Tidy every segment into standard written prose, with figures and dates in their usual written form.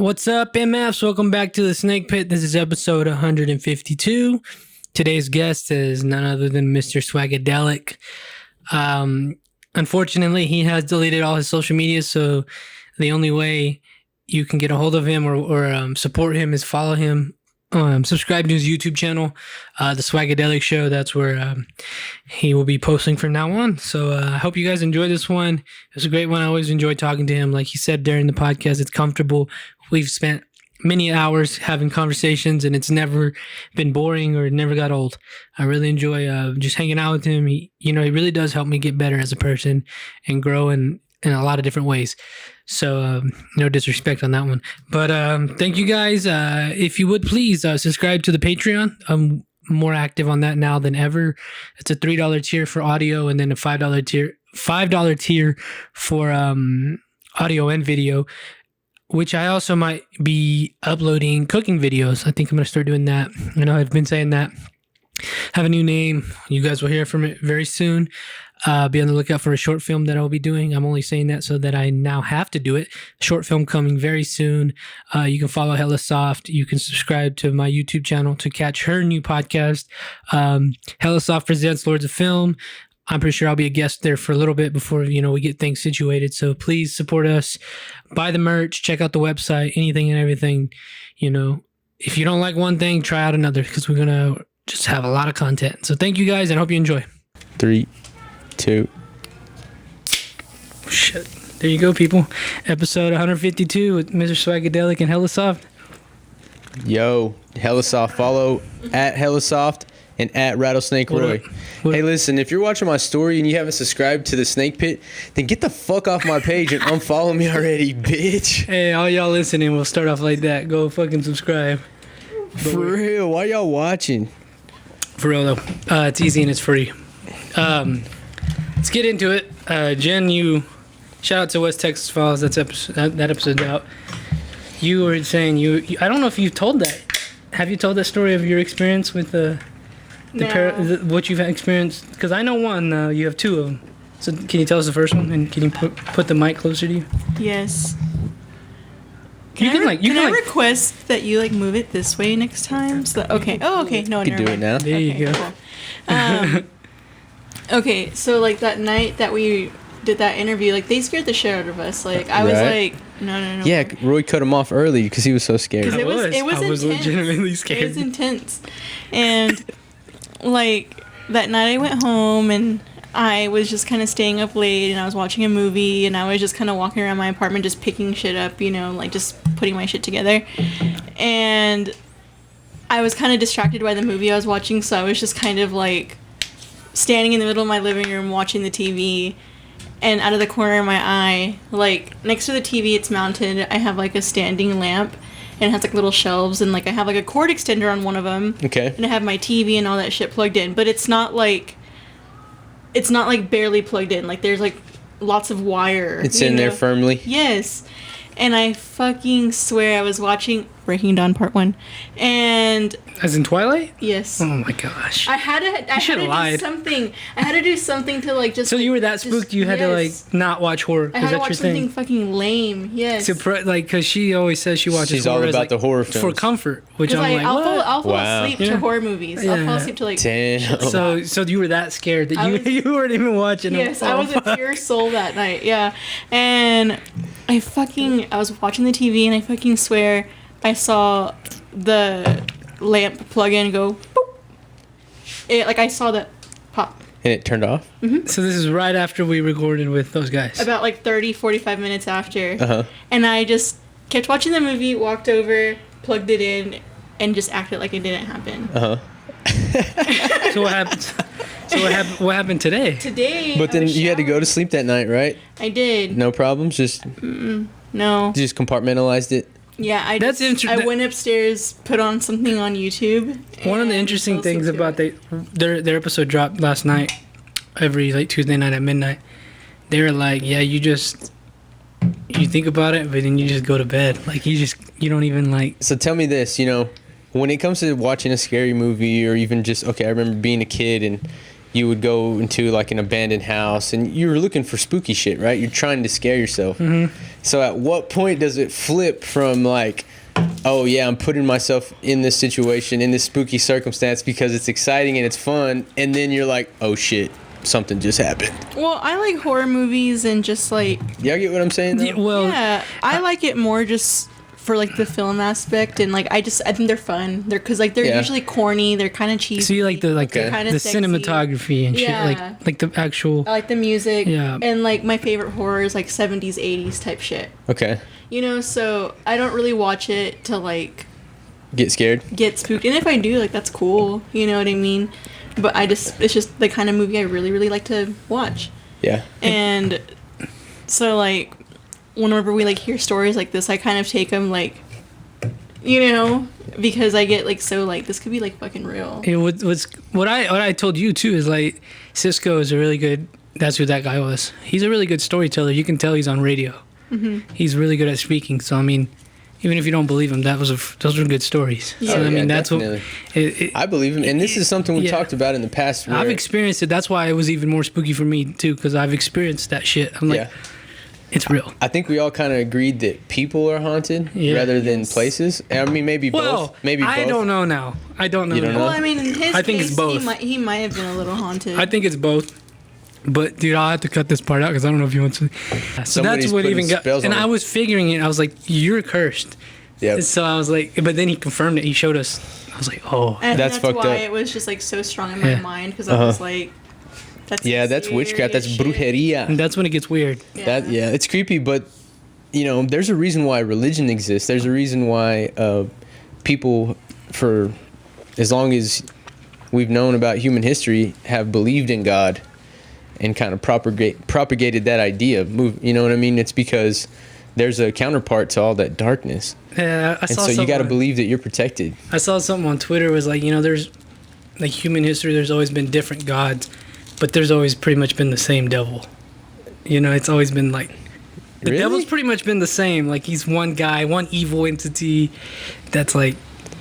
What's up, MFs? Welcome back to the Snake Pit. This is episode 152. Today's guest is none other than Mr. Swagadelic. Unfortunately, he has deleted all his social media, so the only way you can get a hold of him or support him is follow him. Subscribe to his YouTube channel, The Swagadelic Show. That's where he will be posting from now on. So I hope you guys enjoy this one. It was a great one. I always enjoy talking to him. Like he said during the podcast, it's comfortable. We've spent many hours having conversations, and it's never been boring or it never got old. I really enjoy just hanging out with him. He really does help me get better as a person and grow in a lot of different ways. So no disrespect on that one. But thank you guys. If you would please subscribe to the Patreon. I'm more active on that now than ever. It's a $3 tier for audio and then a $5 tier for audio and video, which I also might be uploading cooking videos. I think I'm going to start doing that. I know I've been saying that. Have a new name. You guys will hear from it very soon. Be on the lookout for a short film that I'll be doing. I'm only saying that so that I now have to do it. Short film coming very soon. You can follow Hella Soft. You can subscribe to my YouTube channel to catch her new podcast. Hella Soft presents Lords of Film. I'm pretty sure I'll be a guest there for a little bit before, we get things situated. So please support us. Buy the merch. Check out the website. Anything and everything. If you don't like one thing, try out another because we're going to just have a lot of content. So thank you guys and hope you enjoy. 3, 2. Shit. There you go, people. Episode 152 with Mr. Swagadelic and Hella Soft. Yo, Hella Soft. Follow at Hella Soft and at Rattlesnake Roy. Hey, listen, if you're watching my story and you haven't subscribed to the Snake Pit, then get the fuck off my page and unfollow me already, bitch. Hey, all y'all listening, we'll start off like that. Go fucking subscribe. For real, why y'all watching? For real, though. It's easy and it's free. Let's get into it. Jen, shout out to West Texas Files. That episode's out. You were saying I don't know if you've told that. Have you told that story of your experience with what you've experienced? Because I know one. You have two of them. So can you tell us the first one? And can you put the mic closer to you? Yes. Can I request that you move it this way next time? Okay. Oh, okay. No, you can do it now. There you go. Cool. Okay, so that night that we did that interview, they scared the shit out of us. I was like, no. Yeah, Roy cut him off early because he was so scared. It was I was legitimately scared. It was intense. And that night I went home and I was just kind of staying up late and I was watching a movie and I was just kind of walking around my apartment just picking shit up, just putting my shit together. And I was kind of distracted by the movie I was watching, so I was just kind of standing in the middle of my living room watching the TV, and out of the corner of my eye, next to the TV it's mounted, I have a standing lamp, and it has little shelves, and I have a cord extender on one of them. Okay. And I have my TV and all that shit plugged in, but it's not barely plugged in. There's lots of wire. It's in there firmly. Yes. And I fucking swear I was watching Breaking Dawn Part 1. And... As in Twilight? Yes. Oh my gosh. I had to do something. I had to do something to just... So you were that spooked you had to not watch horror? I had to watch something thing? Fucking lame. Yes. Because she always says she watches She's horror all about the horror films. For comfort, which I'm I'll fall Wow. asleep to horror movies. Yeah. I'll fall asleep to Damn. So you were that scared that you weren't even watching them. Yes, I was a pure soul that night. Yeah. And I was watching the TV and I fucking swear I saw the lamp plug in and go boop. I saw that pop. And it turned off? Mm-hmm. So this is right after we recorded with those guys. About 30-45 minutes after. Uh-huh. And I just kept watching the movie, walked over, plugged it in, and just acted like it didn't happen. Uh-huh. So what happened? What happened today? Today. But then you had to go to sleep that night, right? I did. No problems? Just... No. You just compartmentalized it? Yeah, I went upstairs, put on something on YouTube. One of the interesting things about their episode dropped last night, every Tuesday night at midnight. They were like, yeah, you think about it, but then you just go to bed. You don't even So tell me this, when it comes to watching a scary movie or even just, I remember being a kid and you would go into like an abandoned house and you were looking for spooky shit, right? You're trying to scare yourself. So at what point does it flip from like, oh yeah, I'm putting myself in this situation, in this spooky circumstance because it's exciting and it's fun, and then you're like, oh shit, something just happened. Well, I like horror movies and just like... Y'all get what I'm saying though? Yeah, well, Yeah, I like it more just for like the film aspect, and like I think they're fun. They're Yeah. usually corny. They're kind of cheesy. so you like the Okay. Kinda the sexy. cinematography and Yeah. shit, like the actual. I like the music. Yeah. And like my favorite horror is like 70s, 80s type shit. Okay. You know, so I don't really watch it to like Get scared? get spooked. And if I do, like that's cool. You know what I mean? But it's just the kind of movie I really, really like to watch. Yeah. And so like whenever we like hear stories like this, I kind of take them like, you know, because I get like so like this could be like fucking real. What I told you too is like Cisco is a really good. That's who that guy was. He's a really good storyteller. You can tell he's on radio. He's really good at speaking. So I mean, even if you don't believe him, those were good stories. Yeah. So Oh, I mean, yeah, that's definitely. what I believe him, and this is something we Yeah. talked about in the past. I've where- experienced it. That's why it was even more spooky for me too, because I've experienced that shit. I'm like, yeah. it's real. I think we all kind of agreed that people are haunted Yeah. rather than places. I mean, maybe Well, both. Maybe I both. don't know now. I don't know. You don't now. know? Well, I mean, in his I think case, it's both. He might have been a little haunted. I think it's both. But dude, I'll have to cut this part out because I don't know if you want to. So Somebody's that's what putting even got. spells And on I it. was figuring it. I was like, "You're cursed." Yep. So I was like, but then he confirmed it. He showed us. I was like, "Oh, and That's that's fucked why up. it was just like so strong in my Yeah. mind because I was like, that's Yeah, some that's witchcraft. That's serious shit. brujeria. and that's when it gets weird." Yeah, it's creepy, but you know, there's a reason why religion exists. There's a reason why people, for as long as we've known about human history, have believed in God and kind of propagated that idea. You know what I mean? It's because there's a counterpart to all that darkness, Yeah, I and saw. so you got to something- believe that you're protected. I saw something on Twitter was like, there's like human history. There's always been different gods, but there's always pretty much been the same devil. It's always been like the Really? devil's pretty much been the same. Like he's one guy, one evil entity. That's like.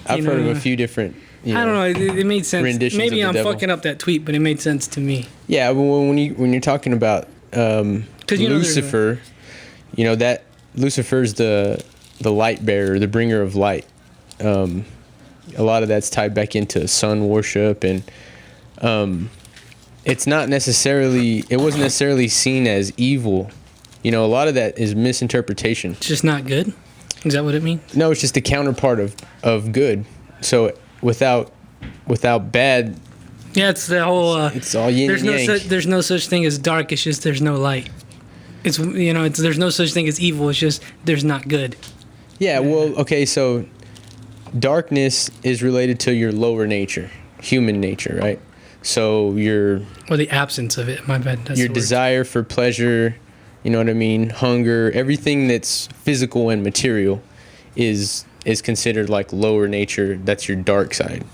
I've heard of a few different. I don't know. It made sense. renditions Maybe of the I'm devil. fucking up that tweet, but it made sense to me. Yeah, when you're talking about 'Cause there's Lucifer, that Lucifer's the light bearer, the bringer of light. A lot of that's tied back into sun worship, and it wasn't necessarily seen as evil. A lot of that is misinterpretation. It's just not good. Is that what it means? No, it's just the counterpart of good. So without bad, Yeah, it's the whole. it's all yin there's and no yang. there's no such thing as dark. It's just there's no light. It's there's no such thing as evil. It's just there's not good. Yeah, well, okay, so darkness is related to your lower nature, human nature, right? So your Or the absence of it. My bad. That's your the word. desire for pleasure, you know what I mean, hunger, everything that's physical and material is considered like lower nature. That's your dark side.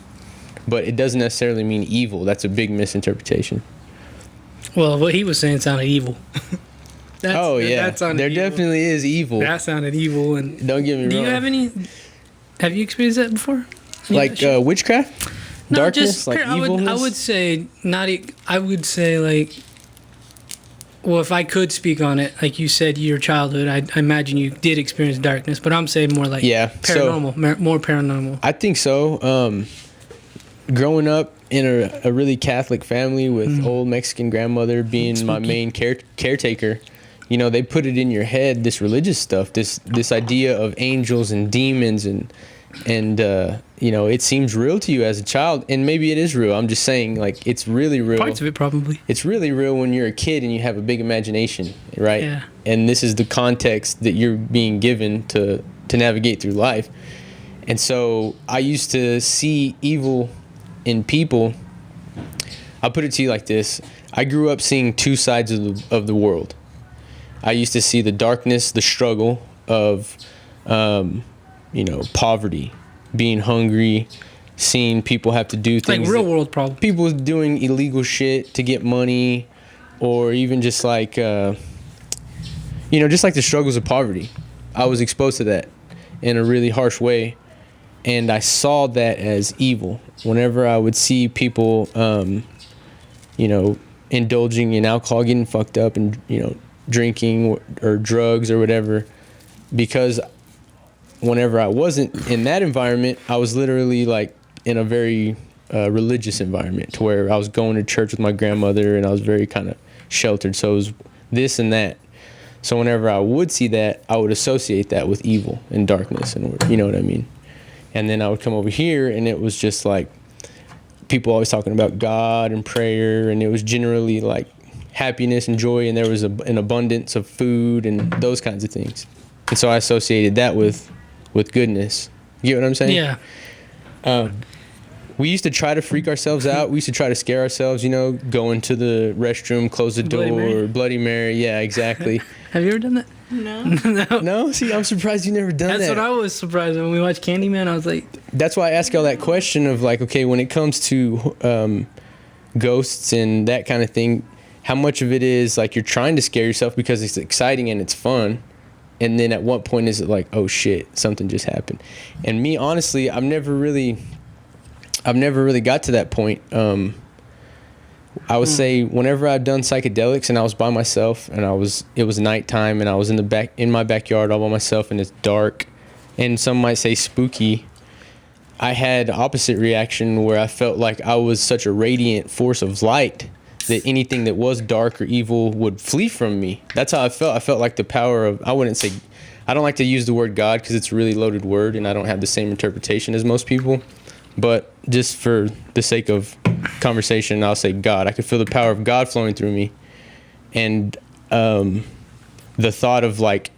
But it doesn't necessarily mean evil. That's a big misinterpretation. Well, what he was saying sounded evil. That sounded there evil. definitely is evil. That sounded evil. And Don't get me wrong. do you have any? Have you experienced that before? Any like of that shit? witchcraft? No, Darkness? just Like I evilness? would say not. I would say like. Well, if I could speak on it, like you said, your childhood, I imagine you did experience darkness, but I'm saying more like Yeah, so- paranormal, more paranormal. I think so. Growing up in a really Catholic family with old Mexican grandmother being my Spooky. main caretaker, they put it in your head, this religious stuff, this idea of angels and demons and it seems real to you as a child, and maybe it is real. I'm just saying, like, it's really real. Parts of it probably. It's really real when you're a kid and you have a big imagination, right? Yeah. And this is the context that you're being given to navigate through life. And so I used to see evil in people. I'll put it to you like this. I grew up seeing two sides of the world. I used to see the darkness, the struggle of, poverty, being hungry, seeing people have to do things. Like real that- world problem. people doing illegal shit to get money, or even just like just like the struggles of poverty. I was exposed to that in a really harsh way, and I saw that as evil. Whenever I would see people indulging in alcohol, getting fucked up, and drinking or drugs or whatever, because whenever I wasn't in that environment, I was literally like in a very religious environment, to where I was going to church with my grandmother, and I was very kind of sheltered. So it was this and that. So whenever I would see that, I would associate that with evil and darkness, and you know what I mean. And then I would come over here, and it was just like people always talking about God and prayer, and it was generally like happiness and joy, and there was an abundance of food and those kinds of things. And so I associated that with goodness. You get what I'm saying? Yeah. We used to try to freak ourselves out. We used to try to scare ourselves, go into the restroom, close the door, Bloody Mary. Yeah, exactly. Have you ever done that? No. No. No? See, I'm surprised you never done that. That's what I was surprised when we watched Candyman. I was like... That's why I ask y'all that question of like, okay, when it comes to ghosts and that kind of thing, how much of it is like you're trying to scare yourself because it's exciting and it's fun, and then at what point is it like, oh shit, something just happened? And me, honestly, I've never really got to that point. I would say whenever I've done psychedelics and I was by myself, and it was nighttime, and I was in my backyard all by myself, and it's dark, and some might say spooky, I had opposite reaction where I felt like I was such a radiant force of light that anything that was dark or evil would flee from me. That's how I felt. I felt like the power of, I don't like to use the word God because it's a really loaded word, and I don't have the same interpretation as most people. But just for the sake of conversation, I'll say God. I could feel the power of God flowing through me. And the thought of like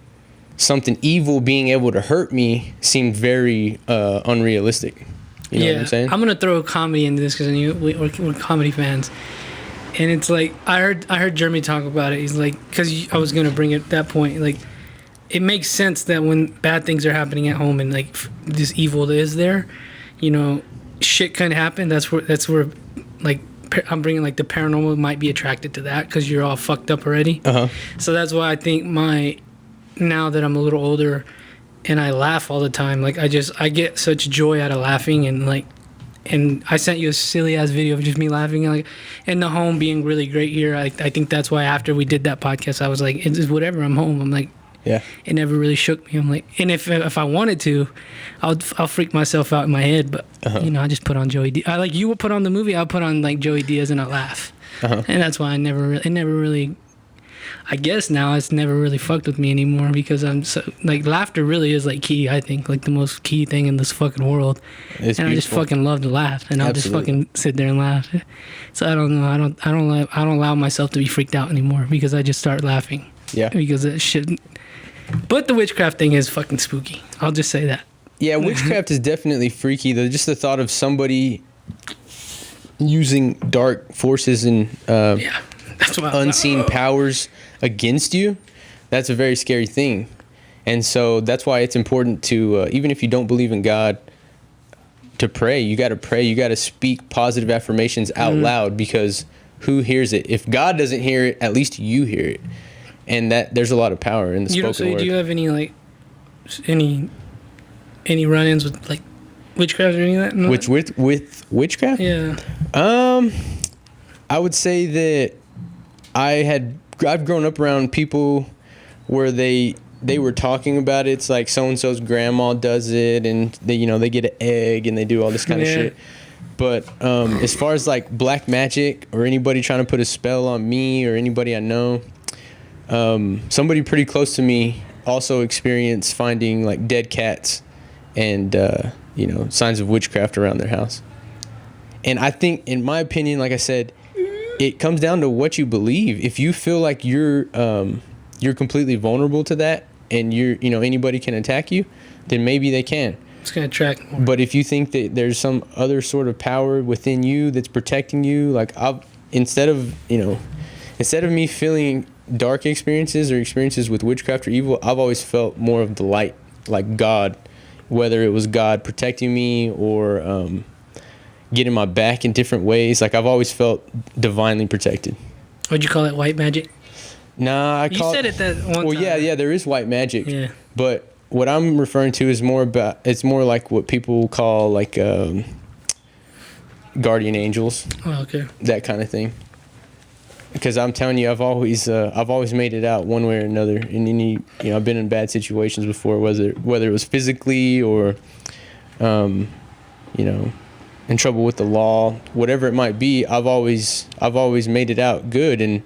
something evil being able to hurt me seemed very unrealistic. You know what I'm saying? I'm going to throw comedy into this because we're comedy fans. And it's like, I heard Jeremy talk about it. He's like, because I was going to bring it that point, like, it makes sense that when bad things are happening at home and like this evil is there, shit can happen. That's where like I'm bringing like the paranormal might be attracted to that because you're all fucked up already. So that's why I think now that I'm a little older and I laugh all the time, like I get such joy out of laughing, and I sent you a silly ass video of just me laughing, and like, and the home being really great here. I think that's why after we did that podcast, I was like, it's whatever, I'm home. I'm like, yeah. It never really shook me. I'm like, and if I wanted to, I'll freak myself out in my head. But I just put on Joey. I like you would put on the movie. I'll put on like Joey Diaz and I laugh. And that's why it never really. I guess now it's never really fucked with me anymore because I'm so like laughter really is like key. I think like the most key thing in this fucking world. It's and beautiful. I just fucking love to laugh, and I'll just fucking sit there and laugh. So I don't know. I don't allow myself to be freaked out anymore because I just start laughing. Yeah. Because it shouldn't. But the witchcraft thing is fucking spooky. I'll just say that. Yeah, witchcraft is definitely freaky. Though, just the thought of somebody using dark forces and unseen powers against you, that's a very scary thing. And so that's why it's important to, even if you don't believe in God, to pray. You got to pray. You got to speak positive affirmations out loud, because who hears it? If God doesn't hear it, at least you hear it. And that there's a lot of power in the spoken word. Do you have any like any run-ins with like witchcraft or any of that? No? With witchcraft? Yeah. I would say that I've grown up around people where they were talking about it. It's like so and so's grandma does it, and they get an egg and they do all this kind of shit. But as far as like black magic or anybody trying to put a spell on me or anybody I know. Somebody pretty close to me also experienced finding like dead cats and signs of witchcraft around their house. And I think, in my opinion, like I said, it comes down to what you believe. If you feel like you're completely vulnerable to that, and anybody can attack you, then maybe they can. It's gonna attract more. But if you think that there's some other sort of power within you that's protecting you, like instead of me feeling dark experiences or experiences with witchcraft or evil, I've always felt more of the light, like God, whether it was God protecting me or getting my back in different ways. Like I've always felt divinely protected. Would you call it white magic? Nah, you said it that one time. Well, yeah, there is white magic. Yeah. But what I'm referring to is more like what people call like guardian angels. Oh, okay. That kind of thing. because I'm telling you, I've always made it out one way or another. And I've been in bad situations before, whether it was physically or, in trouble with the law, whatever it might be. I've always made it out good, and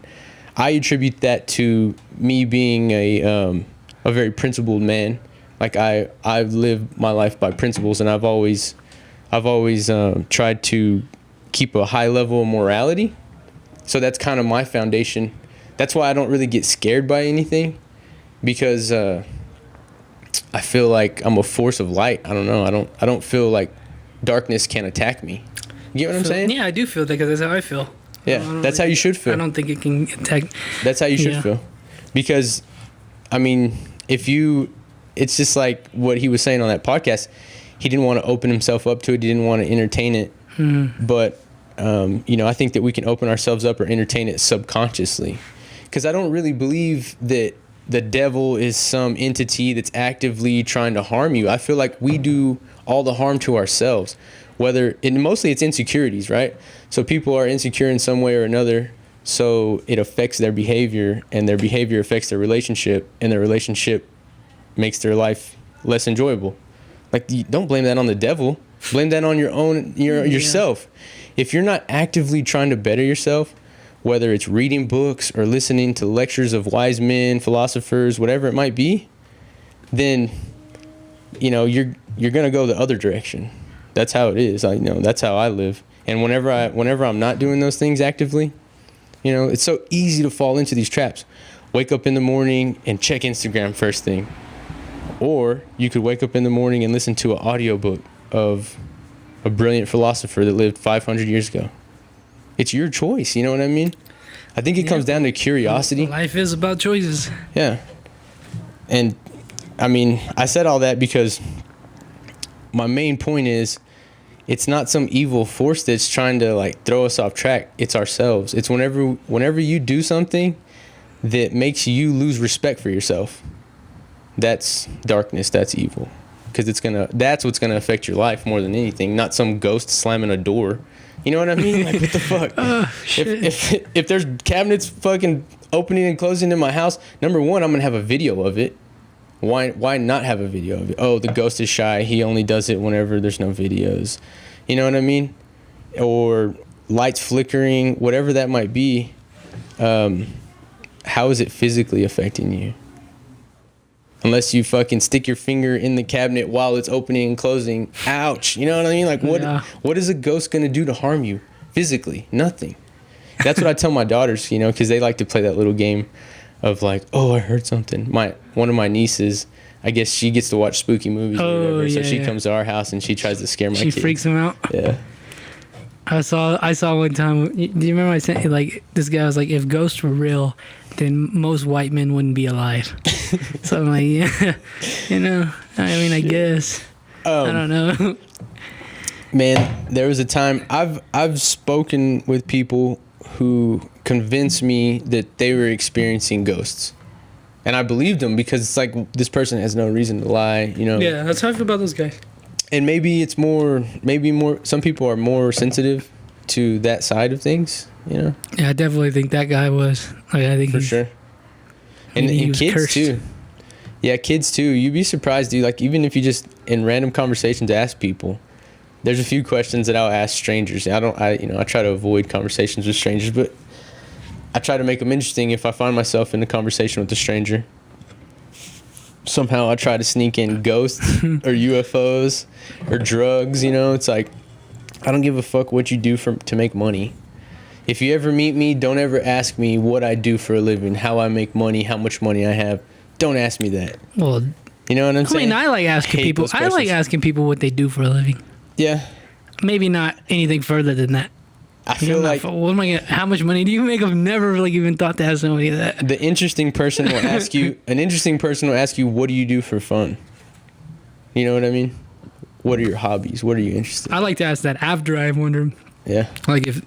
I attribute that to me being a very principled man. Like I've lived my life by principles, and I've always tried to keep a high level of morality. So that's kind of my foundation. That's why I don't really get scared by anything, because I feel like I'm a force of light. I don't know. I don't feel like darkness can attack me. You get what I'm saying? Yeah, I do feel that, because that's how I feel. Yeah, that's how you should feel. I don't think it can attack. That's how you should feel. Because, I mean, it's just like what he was saying on that podcast. He didn't want to open himself up to it. He didn't want to entertain it. But, I think that we can open ourselves up or entertain it subconsciously. Because I don't really believe that the devil is some entity that's actively trying to harm you. I feel like we do all the harm to ourselves. Mostly it's insecurities, right? So people are insecure in some way or another, so it affects their behavior, and their behavior affects their relationship, and their relationship makes their life less enjoyable. Like, don't blame that on the devil. Blame that on yourself. If you're not actively trying to better yourself, whether it's reading books or listening to lectures of wise men, philosophers, whatever it might be, then you're gonna go the other direction. That's how it is. That's how I live. And whenever I'm not doing those things actively, it's so easy to fall into these traps. Wake up in the morning and check Instagram first thing. Or you could wake up in the morning and listen to an audiobook of a brilliant philosopher that lived 500 years ago. It's your choice, you know what I mean? I think it comes down to curiosity. Life is about choices. Yeah. And, I mean, I said all that because my main point is, it's not some evil force that's trying to throw us off track. It's ourselves. It's whenever you do something that makes you lose respect for yourself, that's darkness, that's evil. Because that's what's gonna affect your life more than anything, not some ghost slamming a door. You know what I mean? Like, what the fuck? If there's cabinets fucking opening and closing in my house, number one, I'm gonna have a video of it. Why not have a video of it? Oh, the ghost is shy. He only does it whenever there's no videos. You know what I mean? Or lights flickering, whatever that might be. How is it physically affecting you? Unless you fucking stick your finger in the cabinet while it's opening and closing. Ouch. You know what I mean? Like, what is a ghost going to do to harm you? Physically, nothing. That's what I tell my daughters, because they like to play that little game of like, oh, I heard something. One of my nieces, I guess she gets to watch spooky movies or whatever, so she comes to our house and she tries to scare my kids. She freaks them out? Yeah. I saw one time, do you remember I sent you, this guy was like, if ghosts were real, then most white men wouldn't be alive. So I'm like, yeah, I guess. I don't know. Man, there was a time, I've spoken with people who convinced me that they were experiencing ghosts. And I believed them because it's like, this person has no reason to lie, Yeah, that's how I feel about those guys. And maybe some people are more sensitive to that side of things, Yeah, I definitely think that guy was. I think for sure. And kids cursed. Too. Yeah, kids too. You'd be surprised, dude. Like, even if you just in random conversations ask people, there's a few questions that I'll ask strangers. I try to avoid conversations with strangers, but I try to make them interesting if I find myself in a conversation with a stranger. Somehow I try to sneak in ghosts or UFOs or drugs, It's like, I don't give a fuck what you do to make money. If you ever meet me, don't ever ask me what I do for a living, how I make money, how much money I have. Don't ask me that. Well, you know what I'm saying? I like asking people. I like asking people what they do for a living. Yeah. Maybe not anything further than that. I feel like, what am I gonna, how much money do you make? I've never even thought to ask somebody that. The interesting person will ask you. An interesting person will ask you, "What do you do for fun?" You know what I mean? What are your hobbies? What are you interested in? I like to ask that after I've wondered. Yeah. Like, if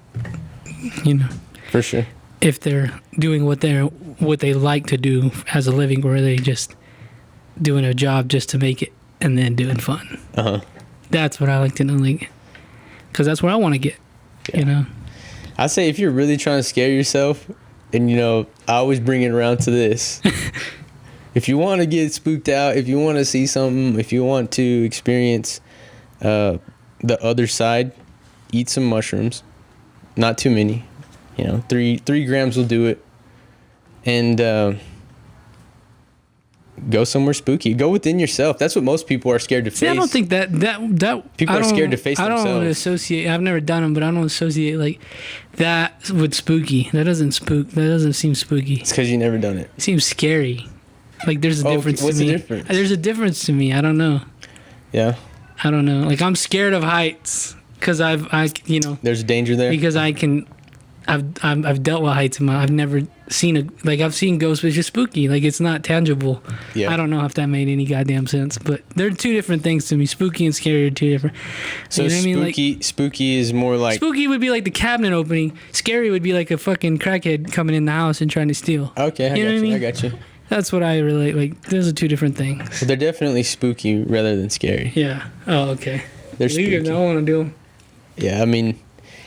For sure. If they're doing what they like to do as a living, or are they just doing a job just to make it and then doing fun? That's what I like to know, because that's where I want to get. Yeah. I say, if you're really trying to scare yourself, And I always bring it around to this. If you want to get spooked out, if you want to see something, if you want to experience the other side, eat some mushrooms. Not too many. 3 grams will do it. And go somewhere spooky. Go within yourself. That's what most people are scared to face. See, I don't think that People are scared to face themselves. I don't associate. I've never done them, but I don't associate like that with spooky. That doesn't spook. That doesn't seem spooky. It's because you never done it. It seems scary. Like there's a difference what's to me. the difference? There's a difference to me. I don't know. Yeah. I don't know. Like I'm scared of heights because There's danger there. because I've dealt with heights in my. I've never seen I've seen ghosts, but it's just spooky. Like it's not tangible. Yeah. I don't know if that made any goddamn sense, but they're two different things to me. Spooky and scary are two different. So you know what I mean? spooky, spooky is more like. Spooky would be like the cabinet opening. Scary would be like a fucking crackhead coming in the house and trying to steal. Okay, I got you. That's what I relate. Like those are two different things. Well, they're definitely spooky rather than scary. Yeah. Oh, okay. They're spooky. I don't want to do them. Yeah, I mean,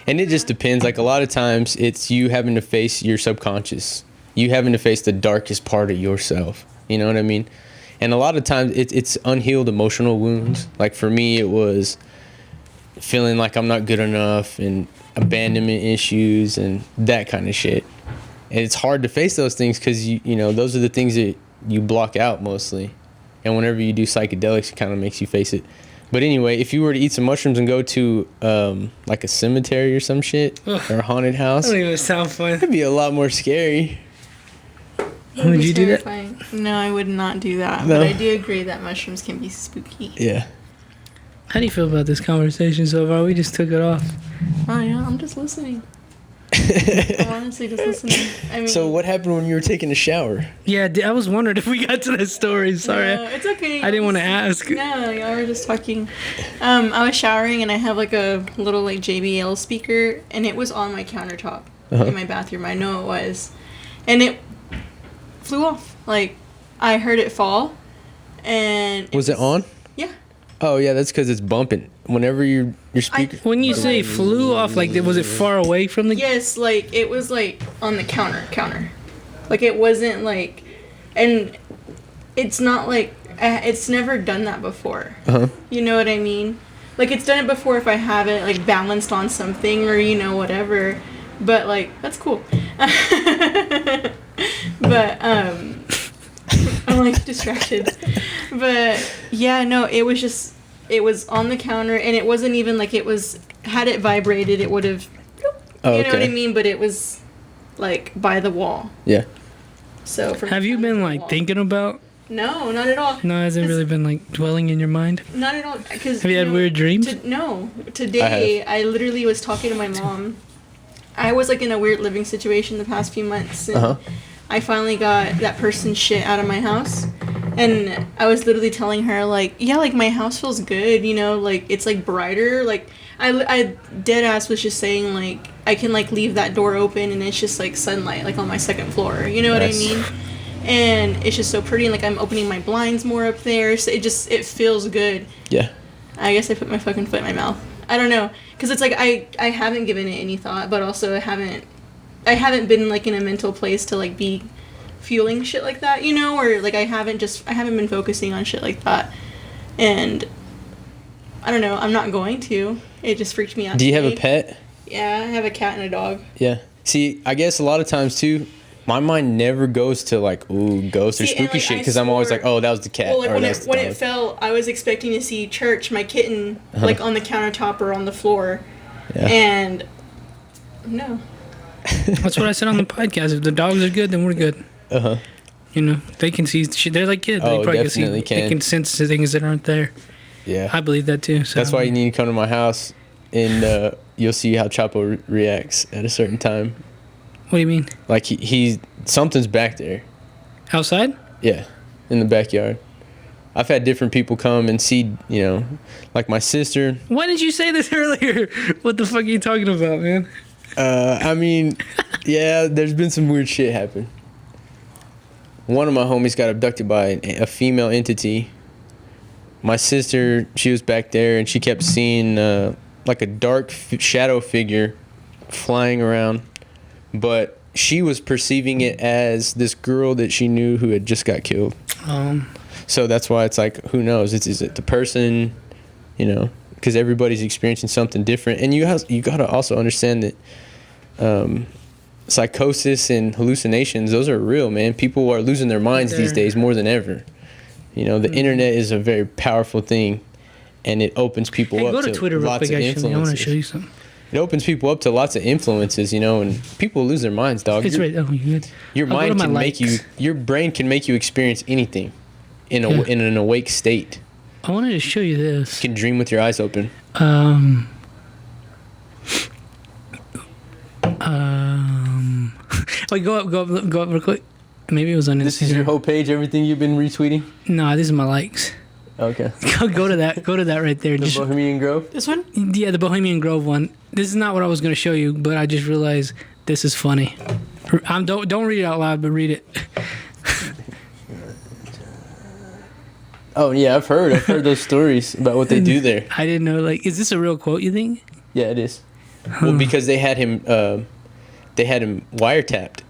and it just depends. Like a lot of times, it's you having to face your subconscious. You having to face the darkest part of yourself. You know what I mean? And a lot of times, it's unhealed emotional wounds. Like for me, it was feeling like I'm not good enough and abandonment issues and that kind of shit. And it's hard to face those things because those are the things that you block out mostly. And whenever you do psychedelics, it kind of makes you face it. But anyway, if you were to eat some mushrooms and go to like a cemetery or some shit, or a haunted house, That don't even sound fun. it'd be a lot more scary. Would you do that? No, I would not do that. No? But I do agree that mushrooms can be spooky. Yeah. How do you feel about this conversation so far? We just took it off. Oh yeah, I'm just listening. I'm honestly just listening. I mean, So what happened when you were taking a shower? Yeah, I was wondering if we got to that story. Sorry. no, it's okay. I didn't want to ask. No, y'all were just talking. I was showering and I have like a little like JBL speaker and it was on my countertop in my bathroom. I know it was, and it flew off. Like I heard it fall, and Was it on? Yeah. Oh yeah, that's because it's bumping. Whenever your speaker. When you say flew off, like was it far away from the? Yes, like it was like on the counter. Like it wasn't like, and it's not like it's never done that before. You know what I mean? Like it's done it before if I have it like balanced on something or whatever. But like that's cool. But I'm like distracted. But yeah, no, it was on the counter and it wasn't even like had it vibrated it would have Oh, you know what I okay. mean, but it was like by the wall. Yeah. So Have you been like thinking about? No, not at all. No, it hasn't really been like dwelling in your mind. Not at all. Because Have you had weird dreams? No. Today, I literally was talking to my mom. I was like in a weird living situation the past few months. And I finally got that person's shit out of my house. And I was literally telling her, like, yeah, like my house feels good, like it's like brighter. Like, I dead ass was just saying, like, I can like leave that door open and it's just like sunlight, like on my second floor. You know what I mean? And it's just so pretty, and like I'm opening my blinds more up there, so it feels good. Yeah. I guess I put my fucking foot in my mouth. I don't know, because it's like I haven't given it any thought, but also I haven't been like in a mental place to like be feeling shit like that, or like I haven't been focusing on shit like that, and I don't know. I'm not going to. It just freaked me out. Do you have a pet? Yeah, I have a cat and a dog. Yeah. See, I guess a lot of times too, my mind never goes to like, ooh, ghosts or See, and, spooky like, shit, I because I'm always swore- like, oh, that was the cat. Well, like or when that's the it dog. fell, I was expecting to see Church, my kitten, like on the countertop or on the floor, Yeah. and no. That's what I said on the podcast. If the dogs are good, then we're good. They can see shit. They're like kids. Oh, They probably definitely can. They can sense the things that aren't there. Yeah. I believe that too. So That's why you need to come to my house, and you'll see how Chapo reacts at a certain time. What do you mean? Like he something's back there. Outside? Yeah, in the backyard. I've had different people come and see, like my sister. Why didn't you say this earlier? What the fuck are you talking about, man? I mean, yeah, there's been some weird shit happen. One of my homies got abducted by a female entity. My sister, she was back there and she kept seeing like a dark shadow figure flying around, but she was perceiving it as this girl that she knew who had just got killed. So that's why it's like, who knows? Is it the person, you know? Because everybody's experiencing something different, and you got to also understand that psychosis and hallucinations, those are real, man. People are losing their minds these days more than ever. You know, the internet is a very powerful thing, and it opens people up go to to Twitter real lots quick, of actually. I want to influences. show you something. It opens people up to lots of influences, you know, and people lose their minds, dog. It's right. Oh, you good. Your I'll go to mind my can make likes. your brain can make you experience anything in Yeah. in an awake state. I wanted to show you this. You can dream with your eyes open. Wait, go up real quick. Maybe it was on Instagram. This is your whole page, everything you've been retweeting? No, this is my likes. Okay. Go to that. Go to that right there. The Just, Bohemian Grove? This one? yeah, the Bohemian Grove one. This is not what I was going to show you, but I just realized this is funny. Don't read it out loud, but read it. Oh, yeah, I've heard those stories about what they do there. I didn't know. Like, is this a real quote? You think? Yeah, it is. Well, because they had him wiretapped.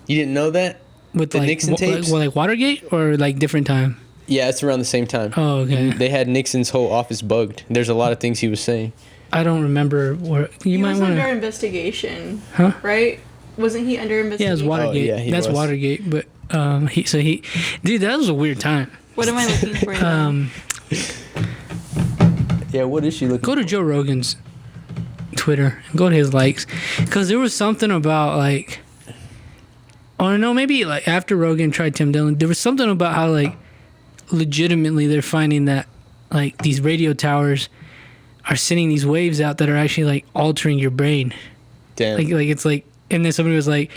You didn't know that? With The like Nixon tapes? like Watergate or like different time? Yeah, it's around the same time. Oh, okay. They had Nixon's whole office bugged. There's a lot of things he was saying. I don't remember where you He might was want under to. investigation, Huh? right? Wasn't he under Yeah, it investigation? was Watergate. yeah, he That's was. Watergate. But dude, that was a weird time. What am I looking for now? Yeah, what is she looking Go to Joe Rogan's Twitter and go to his likes, because there was something about like, or no, maybe like after Rogan tried Tim Dillon, there was something about how like legitimately they're finding that like these radio towers are sending these waves out that are actually like altering your brain. Damn. Like it's like, and then somebody was like,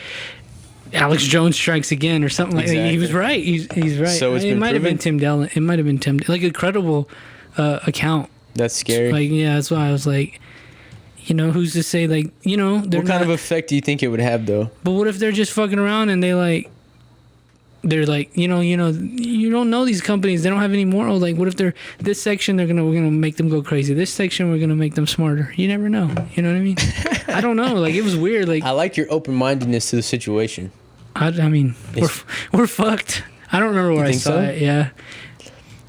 Alex Jones strikes again or something like that. He was right. He's right. So it's it been might have been proven? Tim Dillon. It might have been Tim. Like a credible account. That's scary. Like, yeah, that's why I was like, you know, who's to say, like, you know, they're What kind not, of effect do you think it would have, though? but what if they're just fucking around and they're like, you don't know these companies. They don't have any moral. Like, what if they're this section? We're gonna make them go crazy. This section, we're gonna make them smarter. You never know. You know what I mean? I don't know. Like, it was weird. Like, I like your open-mindedness to the situation. I mean, we're fucked. I don't remember where I think saw so? it. Yeah.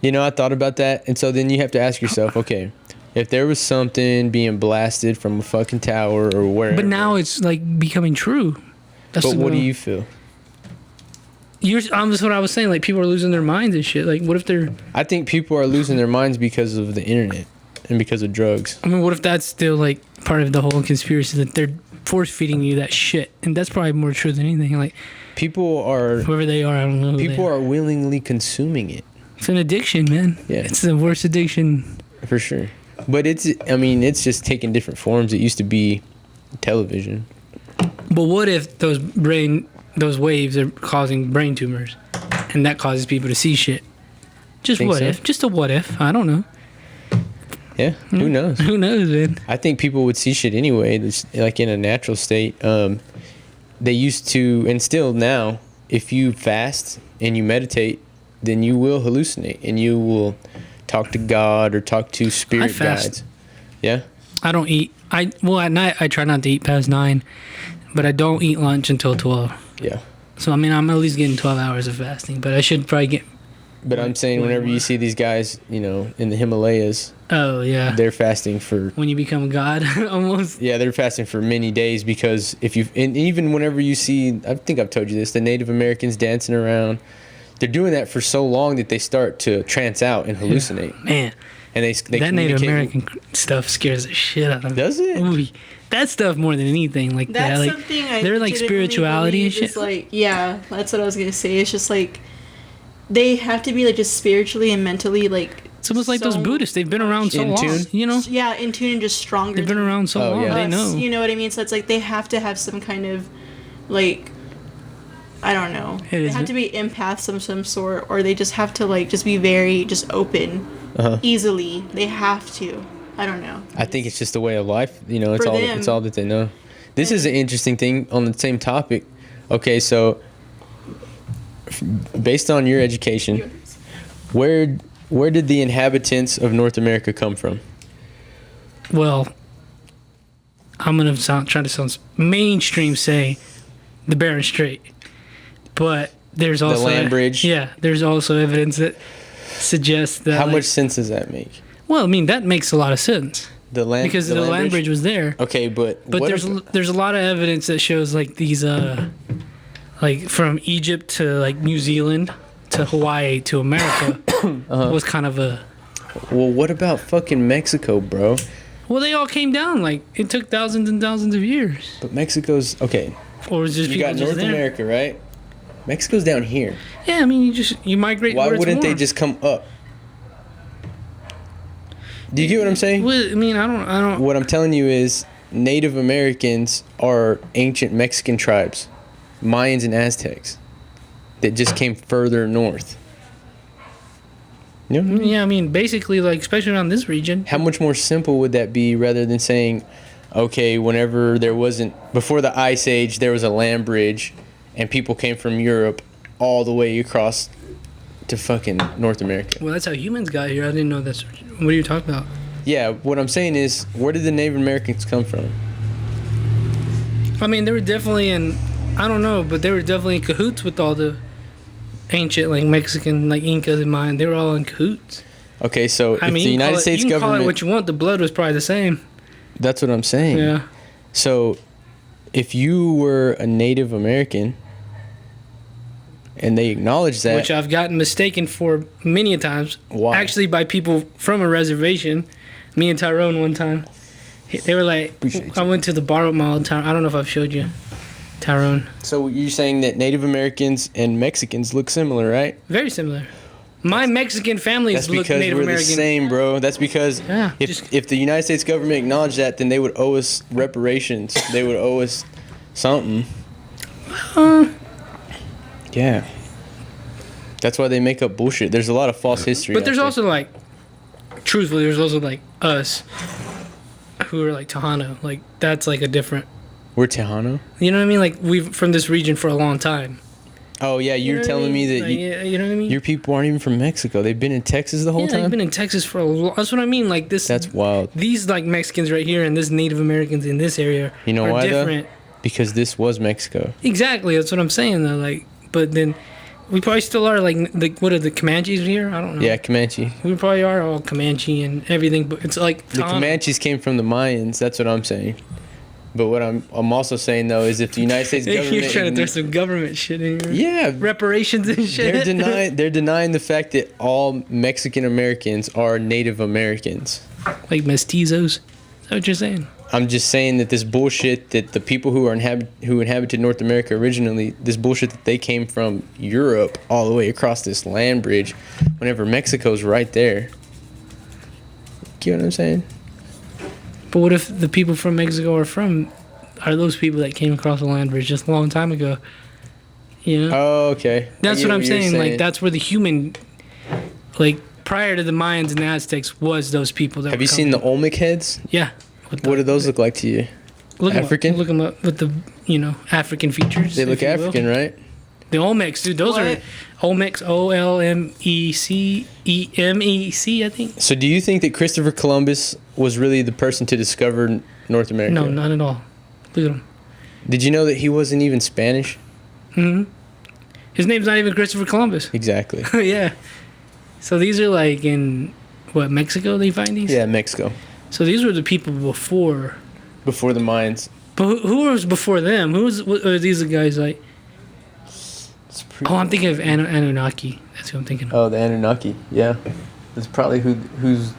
You know, I thought about that, and so then you have to ask yourself, okay, if there was something being blasted from a fucking tower or wherever. But now it's like becoming true. That's But the- what do you feel? That's what I was saying. Like, people are losing their minds and shit. Like, what if they're? I think people are losing their minds because of the internet and because of drugs. I mean, what if that's still like part of the whole conspiracy that they're force feeding you that shit? And that's probably more true than anything. Like, People are whoever they are, I don't know. Who people they are. are willingly consuming it, It's an addiction, man. Yeah. It's the worst addiction. for sure. But it's just taking different forms. It used to be television. But what if those waves are causing brain tumors, and that causes people to see shit? Just Think what so? if? Just a what if? I don't know. Yeah, who knows? Who knows, man? I think people would see shit anyway, like in a natural state. They used to, and still now, if you fast and you meditate, then you will hallucinate and you will talk to God or talk to spirit fast. guides. Yeah? I don't eat. At night I try not to eat past 9, but I don't eat lunch until 12. Yeah. So I mean, I'm at least getting 12 hours of fasting, but I should probably get. But I'm saying whenever you see these guys, in the Himalayas, Oh yeah. they're fasting for, When you become God, almost. yeah, they're fasting for many days because and even whenever you see, I think I've told you this, the Native Americans dancing around, they're doing that for so long that they start to trance out and hallucinate. Man, And they that Native communicate- American stuff scares the shit out of me. Does it? Ooh, that stuff more than anything, like That's that. Like something I they're like legitimately spirituality and believe shit. is, like, yeah, that's what I was gonna say. It's just like they have to be like just spiritually and mentally like. It's almost like those so Buddhists. They've been around so In long. tune? You know, Yeah, in tune and just stronger. they've been than around so Oh, long. yeah. They us, know. You know what I mean? So it's like they have to have some kind of like. I don't know. It They is- have to be empaths of some sort, or they just have to like just be very just open, Uh-huh. easily. They have to. I don't know. I think it's just a way of life. It's For all them. it's all that they know. This is an interesting thing on the same topic. Okay, so based on your education, where did the inhabitants of North America come from? Well, I'm gonna try to sound mainstream. Say the Bering Strait. But there's also land bridge. Yeah, there's also evidence that suggests that. How much sense does that make? Well, I mean that makes a lot of sense The land because the land bridge was there. Okay, but But what there's a lot of evidence that shows like these like from Egypt to like New Zealand to Hawaii to America was kind of a. well, what about fucking Mexico, bro? Well, they all came down like it took thousands and thousands of years. But Mexico's okay. Or was just You people got just North there? America, right? Mexico's down here. Yeah, I mean you migrate. Why where it's wouldn't they warm. just come up? Do you get what I'm saying? Well, I mean, I don't. What I'm telling you is Native Americans are ancient Mexican tribes, Mayans and Aztecs, that just came further north. You know what I mean? Yeah, I mean, basically, like especially around this region. How much more simple would that be rather than saying, okay, whenever there wasn't, before the Ice Age, there was a land bridge and people came from Europe all the way across to fucking North America. Well, that's how humans got here. I didn't know that's. What are you talking about? Yeah, what I'm saying is, where did the Native Americans come from? I mean, they were definitely in. I don't know, but they were definitely in cahoots with all the ancient, like Mexican, like Incas and Mayan. They were all in cahoots. Okay, so I if mean, the you can United call it- States you can government, call it what you want. The blood was probably the same. that's what I'm saying. Yeah. So, if you were a Native American, and they acknowledge that, Which I've gotten mistaken for many a times. Why? Actually, by people from a reservation. Me and Tyrone one time, they were like, Appreciate I went to the bar mall. I don't know if I've showed you, Tyrone. so you're saying that Native Americans and Mexicans look similar, right? Very similar. My Mexican families That's look because Native we're American. the same, bro. That's because Yeah, if the United States government acknowledged that, then they would owe us reparations. They would owe us something. Yeah. That's why they make up bullshit. There's a lot of false history. But out there's there. also like, truthfully, there's also like us, who are like Tejano. Like that's like a different. We're Tejano. You know what I mean? Like we've from this region for a long time. Oh yeah, You you're know what I telling me mean? that Like, you know what I mean? your people aren't even from Mexico. They've been in Texas the whole Yeah, time. they've been in Texas for a long. That's what I mean. Like this. That's wild. These like Mexicans right here and this Native Americans in this area You know are why different. though? Because this was Mexico. Exactly, that's what I'm saying though. Like, but then we probably still are like what are the Comanches here? I don't know. Yeah, Comanche. We probably are all Comanche and everything, but it's like The Comanches came from the Mayans. That's what I'm saying. But what I'm also saying though is if the United States government, You're trying to throw some government shit in here. yeah, Reparations and shit. they're denying the fact that all Mexican Americans are Native Americans. Like mestizos. Is that what you're saying? I'm just saying that this bullshit that the people who inhabited North America originally, this bullshit that they came from Europe all the way across this land bridge, whenever Mexico's right there. You know what I'm saying? But what if the people from Mexico are those people that came across the land bridge just a long time ago? You know? Oh, okay. I That's get what I'm you're saying. Like that's where the human, like prior to the Mayans and the Aztecs, was those people. That Have were you seen the coming. Olmec heads? Yeah. What do those look like to you? Look 'em up. African? Look them up with the African features. They if look you will. African, right? The Olmecs, dude. Those What? are Olmecs. OLMECEMEC, I think. So do you think that Christopher Columbus was really the person to discover North America? No, not at all. Look at him. Did you know that he wasn't even Spanish? His name's not even Christopher Columbus. Exactly. Yeah. So these are like in what, Mexico? They find these. Yeah, Mexico. So these were the people before. Before the Mayans. But who was before them? What are these the guys like? It's pretty- Oh, I'm thinking of Anunnaki. That's who I'm thinking of. Oh, the Anunnaki. Yeah. That's probably whose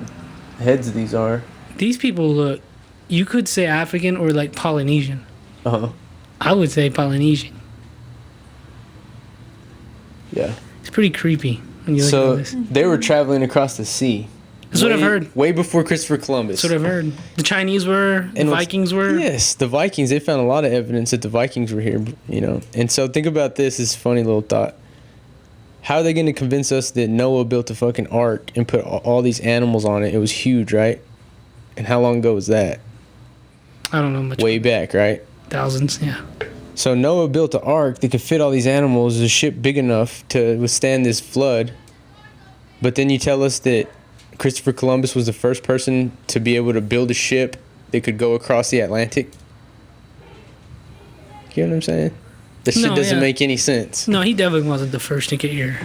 heads these are. These people look, you could say African or like Polynesian. Uh-huh. I would say Polynesian. Yeah. It's pretty creepy when you look So at this. they were traveling across the sea. That's what I've heard. Way before Christopher Columbus. That's what I've heard. The Chinese were, the And what's- Vikings were. Yes, the Vikings. They found a lot of evidence that the Vikings were here, you know. And so think about this. This funny little thought. How are they going to convince us that Noah built a fucking ark and put all these animals on it? It was huge, right? And how long ago was that? I don't know much. Way back, right? Thousands, yeah. So Noah built an ark that could fit all these animals, a ship big enough to withstand this flood. But then you tell us that Christopher Columbus was the first person to be able to build a ship that could go across the Atlantic. You know what I'm saying? That shit No, doesn't yeah. make any sense. No, he definitely wasn't the first to get here.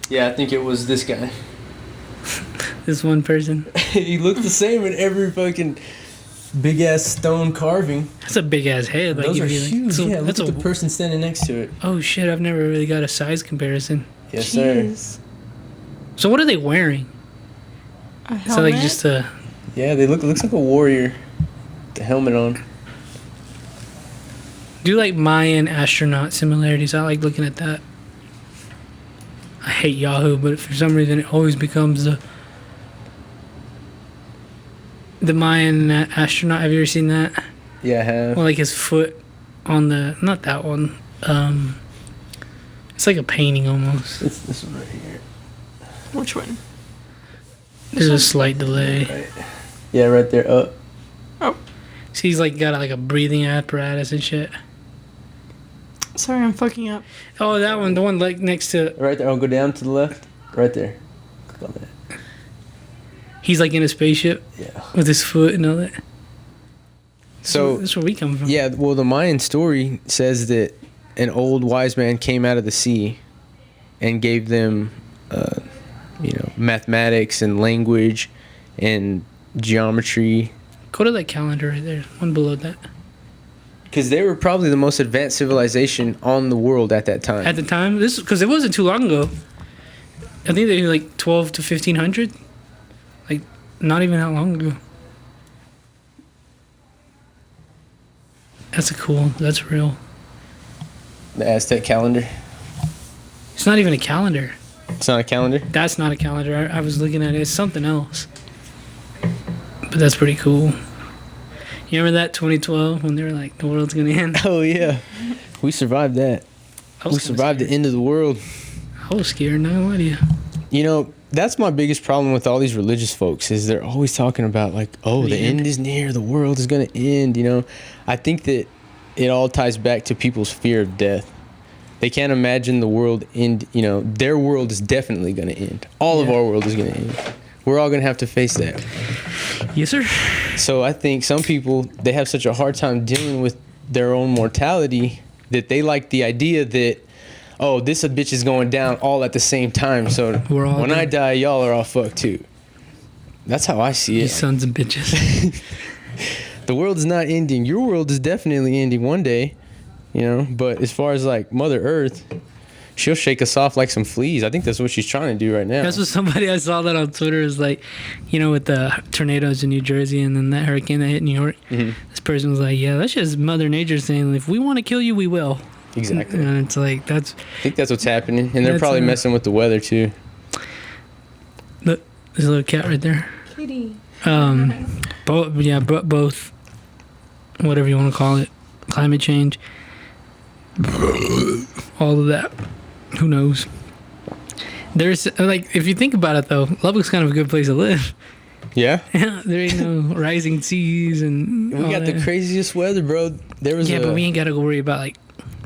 Yeah, I think it was this guy. This one person. He looked the same in every fucking big ass stone carving. That's a big ass head. Like, Those are if you, like, huge. so Yeah, look that's at the a. person standing next to it. Oh shit! I've never really got a size comparison. Yes, sir. Jeez. So what are they wearing? A Is that like helmet? just a? Yeah, they looks like a warrior. The helmet on. Do like Mayan astronaut similarities? I like looking at that. I hate Yahoo, but for some reason it always becomes the Mayan astronaut. Have you ever seen that? Yeah, I have. Well, like his foot on the not that one. It's like a painting almost. It's this one right here. Which one? There's a slight delay. Right. Yeah, right there. Up. Oh, See, he's like got like a breathing apparatus and shit. sorry, I'm fucking up. Oh, that one, the one like next to. Right there. I'll go down to the left. Right there. Click on that. He's like in a spaceship Yeah. with his foot and all that. So That's where we come from. yeah, well, the Mayan story says that an old wise man came out of the sea and gave them, mathematics and language and geometry. Go to that calendar right there, one below that. Because they were probably the most advanced civilization on the world at that time. At the time, this because it wasn't too long ago. I think they were like 12 to 1500. Like, not even that long ago. That's real. The Aztec calendar. It's not even a calendar. It's not a calendar. That's not a calendar. I was looking at it. It's something else. But that's pretty cool. You remember that 2012 when they were like, the world's gonna end? Oh yeah, we survived that. I was We kinda survived the scared. end of the world. I was scared, not gonna lie to you. You know, that's my biggest problem with all these religious folks is they're always talking about like, oh, the end is near, the world is gonna end. You know, I think that it all ties back to people's fear of death. They can't imagine the world end. You know, their world is definitely gonna end. All of Yeah. our world is gonna end. We're all gonna have to face that. Yes, sir. So I think some people, they have such a hard time dealing with their own mortality that they like the idea that, oh, this a bitch is going down all at the same time. So We're all when I dead. die, y'all are all fucked too. That's how I see You it. sons of bitches. The world is not ending. Your world is definitely ending one day, you know. But as far as like Mother Earth, she'll shake us off like some fleas. I think that's what she's trying to do right now. That's what somebody I saw that on Twitter is like, you know, with the tornadoes in New Jersey and then that hurricane that hit New York. Mhm. This person was like, yeah, that's just Mother Nature saying, if we want to kill you, we will. Exactly. And it's like, that's I think that's what's happening, and they're That's, probably messing with the weather too. look, there's a little cat right there. Kitty. Both, whatever you want to call it, climate change, all of that. Who knows? There's like, if you think about it though, Lubbock's kind of a good place to live. Yeah. There ain't no rising seas and We all got the that. craziest weather, bro. There was Yeah, but we ain't got to worry about like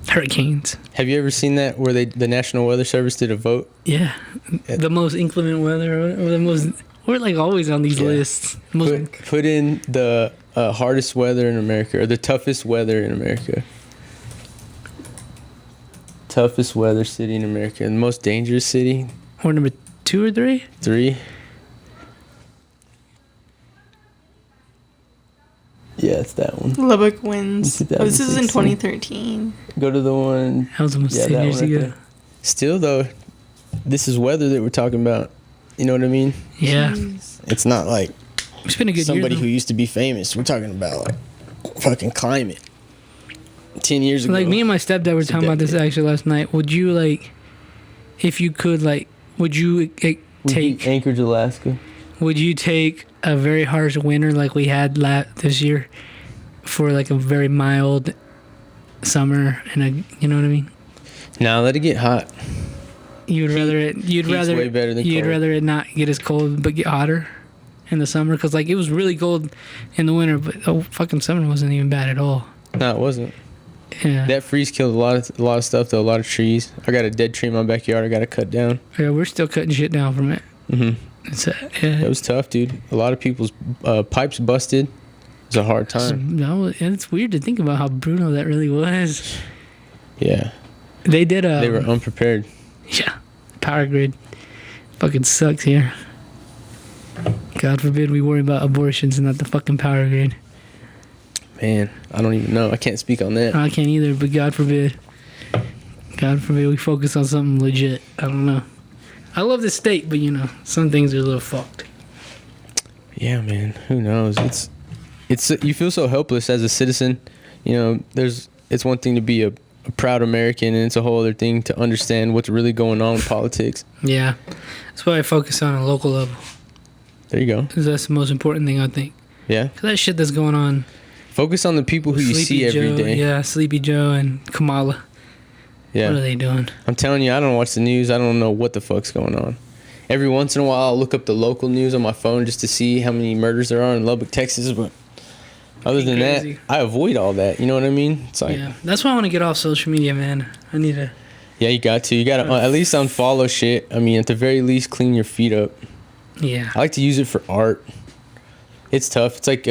hurricanes. Have you ever seen that where the National Weather Service did a vote? Yeah, the most inclement weather, or the most. We're like always on these Yeah. lists. Most, Put in the hardest weather in America or the toughest weather in America. Toughest weather city in America. The most dangerous city. or number 2 or 3. 3. Yeah, it's that one. Lubbock wins. Oh, this is in 2016. 2013. Go to the one. That was almost Yeah, 10 that years one right ago. there. Still though, this is weather that we're talking about. You know what I mean? Yeah, Jeez. It's not like it's been a good somebody year. who used to be famous. We're talking about like fucking climate. 10 years ago. Like me and my stepdad were It's a talking about this decade. actually last night. Would you like, if you could like, would you take Anchorage, Alaska. Would you take a very harsh winter like we had this year for like a very mild summer and a, you know what I mean? Nah, let it get hot. You'd rather it. You'd heat's rather. way better than You'd cold. rather it not get as cold but get hotter in the summer because like it was really cold in the winter, but the fucking summer wasn't even bad at all. No, it wasn't. Yeah. That freeze killed a lot of stuff though. A lot of trees. I got a dead tree in my backyard. I got to cut down. Yeah, we're still cutting shit down from it. Mhm. It's It was tough, dude. A lot of people's pipes busted. was a hard time. And it's weird to think about how brutal that really was. Yeah. They did They were unprepared. Yeah. Power grid. Fucking sucks here. God forbid we worry about abortions and not the fucking power grid. Man, I don't even know. I can't speak on that. I can't either, but God forbid. God forbid we focus on something legit. I don't know. I love the state, but some things are a little fucked. Yeah, man. Who knows? It's you feel so helpless as a citizen. It's one thing to be a proud American, and it's a whole other thing to understand what's really going on in politics. Yeah. That's why I focus on a local level. There you go. Because that's the most important thing, I think. Yeah. Because that shit that's going on. Focus on the people who you see every day. Yeah, Sleepy Joe and Kamala. Yeah. What are they doing? I'm telling you, I don't watch the news. I don't know what the fuck's going on. Every once in a while, I'll look up the local news on my phone just to see how many murders there are in Lubbock, Texas. But other than that, I avoid all that. You know what I mean? It's like, yeah, that's why I want to get off social media, man. I need to. Yeah, you got to. You got to at least unfollow shit. I mean, at the very least, clean your feet up. Yeah. I like to use it for art. It's tough. It's like,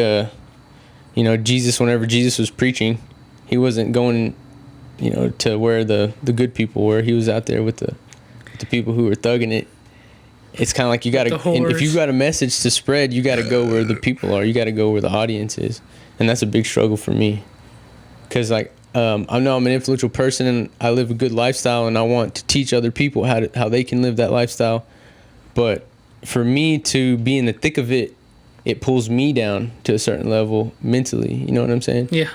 Jesus, whenever Jesus was preaching, he wasn't going, to where the good people were. He was out there with the people who were thugging it. It's kind of like you got to, if you got a message to spread, you got to go where the people are. You got to go where the audience is. And that's a big struggle for me. Because, I know I'm an influential person and I live a good lifestyle and I want to teach other people how they can live that lifestyle. But for me to be in the thick of it, it pulls me down to a certain level mentally. You know what I'm saying? Yeah.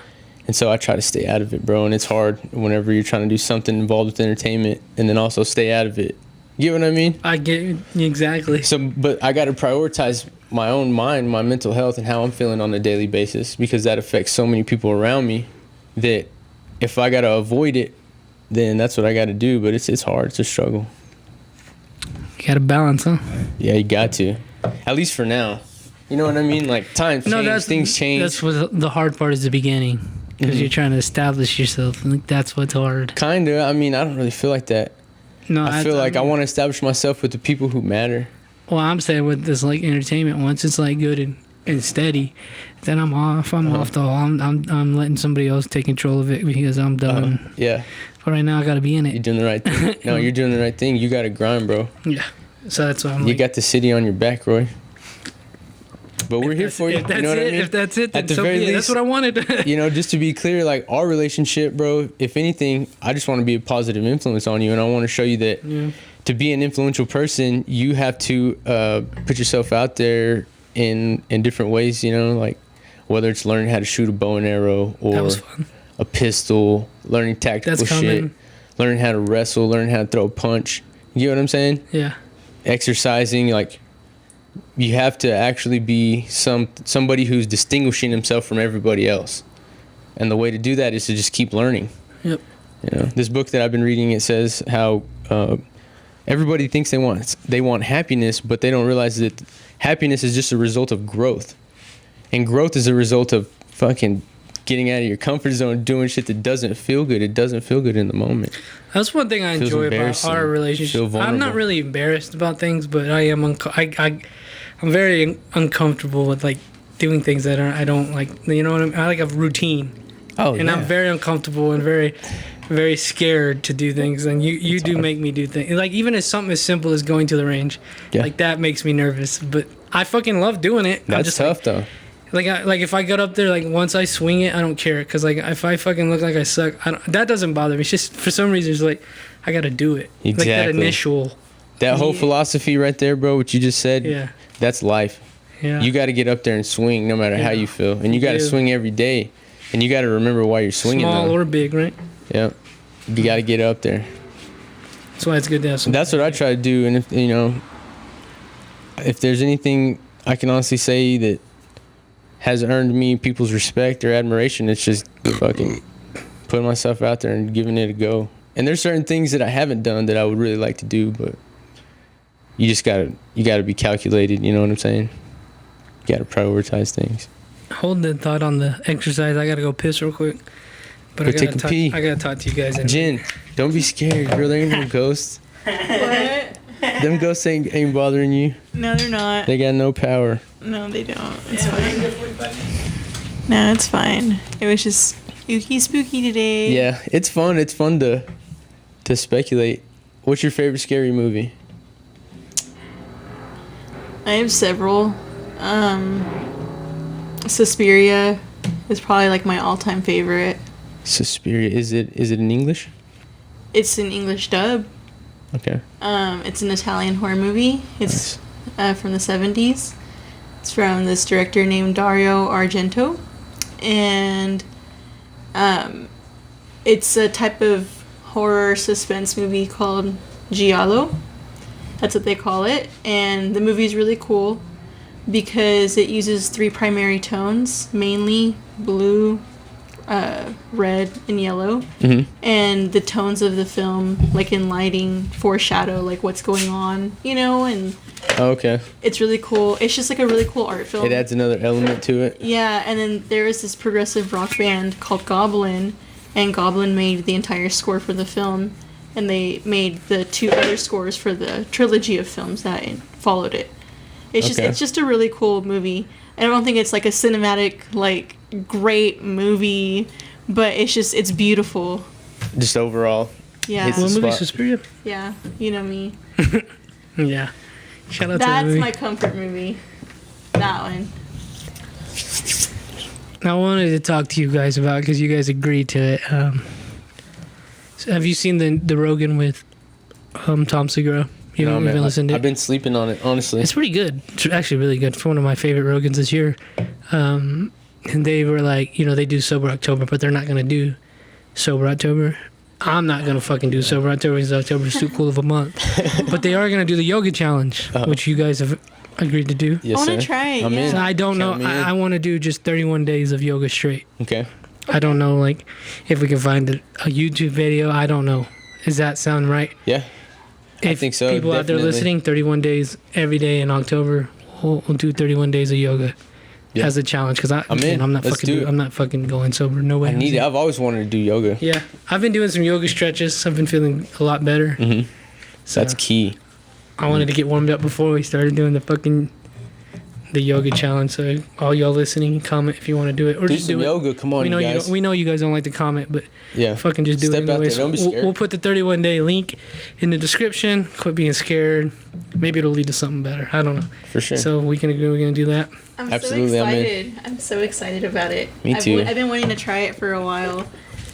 And so I try to stay out of it, bro. And it's hard whenever you're trying to do something involved with entertainment and then also stay out of it. You get what I mean? I get it. Exactly. So, but I got to prioritize my own mind, my mental health, and how I'm feeling on a daily basis because that affects so many people around me that if I got to avoid it, then that's what I got to do. But it's hard. It's a struggle. You got to balance, huh? Yeah, you got to. At least for now. You know what I mean? Like, times change, things change. That's what the hard part is, the beginning. Because you're trying to establish yourself. I think that's what's hard. Kind of. I mean, I don't really feel like that. No, I feel like I want to establish myself with the people who matter. Well, I'm saying with this entertainment, once it's good and steady, then I'm off. I'm off the whole. I'm letting somebody else take control of it because I'm done. Yeah. But right now I gotta be in it. You're doing the right thing. No, you're doing the right thing. You gotta grind, bro. Yeah. So that's why you got the city on your back, Roy. But we're here for you. If that's you know what I mean? If that's it, then at the very least, that's what I wanted. Just to be clear, our relationship, bro, if anything, I just want to be a positive influence on you. And I want to show you that to be an influential person, you have to put yourself out there in different ways, whether it's learning how to shoot a bow and arrow or a pistol, learning tactical shit, learning how to wrestle, learning how to throw a punch. You get what I'm saying? Yeah. Exercising, you have to actually be somebody who's distinguishing himself from everybody else. And the way to do that is to just keep learning. Yep. This book that I've been reading, it says how everybody thinks they want happiness, but they don't realize that happiness is just a result of growth. And growth is a result of fucking getting out of your comfort zone, doing shit that doesn't feel good. It doesn't feel good in the moment. That's one thing I enjoy about our relationship. I'm not really embarrassed about things, but I am. I'm very uncomfortable with doing things that I don't like. You know what I mean? I like a routine. Oh, and I'm very uncomfortable and very, very scared to do things. And you do make me do things. Even as something as simple as going to the range, that makes me nervous. But I fucking love doing it. That's tough though. If I got up there, once I swing it, I don't care. Because, if I fucking look like I suck, that doesn't bother me. It's just, for some reason, it's I got to do it. Exactly. That initial. That whole philosophy right there, bro, what you just said, yeah. That's life. Yeah. You got to get up there and swing no matter how you feel. And you got to swing every day. And you got to remember why you're swinging. Small or big, right? Yeah. You got to get up there. That's why it's good to have some. That's what I try to do. And if there's anything I can honestly say that has earned me people's respect or admiration, it's just fucking putting myself out there and giving it a go. And there's certain things that I haven't done that I would really like to do, but you just gotta be calculated. You know what I'm saying? You gotta prioritize things. Hold that thought on the exercise. I gotta go piss real quick. But I gotta talk to you guys. Jen, don't be scared, bro. There ain't no ghosts. What? Them ghosts ain't bothering you. No, they're not. They got no power. No, they don't. It's fine. No, it's fine. It was just spooky today. Yeah, it's fun. It's fun to speculate. What's your favorite scary movie? I have several. Suspiria is probably like my all-time favorite. Suspiria. Is it in English? It's an English dub. Okay. It's an Italian horror movie. It's from the 70s. It's from this director named Dario Argento. And it's a type of horror suspense movie called giallo. That's what they call it. And the movie is really cool because it uses 3 primary tones, mainly blue, red, and yellow. Mm-hmm. And the tones of the film, like in lighting, foreshadow like what's going on, and Oh, okay. it's really cool. It's just like a really cool art film. It adds another element to it. Yeah, and then there is this progressive rock band called Goblin, and Goblin made the entire score for the film, and they made the 2 other scores for the trilogy of films that followed it. It's just a really cool movie. I don't think it's like a cinematic, like, great movie, but it's beautiful. Just overall. Yeah. Hits the What movie is spot. Suspiria? Yeah, you know me. Yeah. Shout out to that That's movie. my comfort movie. That one. I wanted to talk to you guys about because you guys agreed to it. So have you seen the Rogan with Tom Segura? You No, haven't man, even listened to I've it? been sleeping on it, honestly. It's pretty good. It's actually really good. It's one of my favorite Rogans this year. And they were like, they do Sober October, but they're not going to do Sober October. I'm not going to fucking do Sober October because October is too cool of a month. But they are going to do the yoga challenge, which you guys have agreed to do. Yes, I wanna sir. try it, I'm yeah. in. So I don't know. Count me in. I want to do just 31 days of yoga straight. Okay. I don't know, like, if we can find a YouTube video. I don't know. Does that sound right? Yeah. I If think so, people out there definitely. listening, 31 days every day in October, we'll do 31 days of yoga Yeah. as a challenge. Because I'm in. I'm not Let's do it. I'm not fucking going sober. No way. I need it. I've always wanted to do yoga. Yeah, I've been doing some yoga stretches. I've been feeling a lot better. Mm-hmm. So That's key. I wanted to get warmed up before we started doing the yoga challenge. So all y'all listening, comment if you want to do it or Do just some do it. yoga. Come on, We know you you guys. don't, we know you guys don't like to comment, but Yeah. fucking just do Step it out anyways. there. Don't be We'll, scared. we'll put the 31 day link in the description. Quit being scared. Maybe it'll lead to something better. I don't know. For sure. So we can agree we're gonna do that. I'm Absolutely, so I'm in. excited. I'm so excited about it. Me too. I've been wanting to try it for a while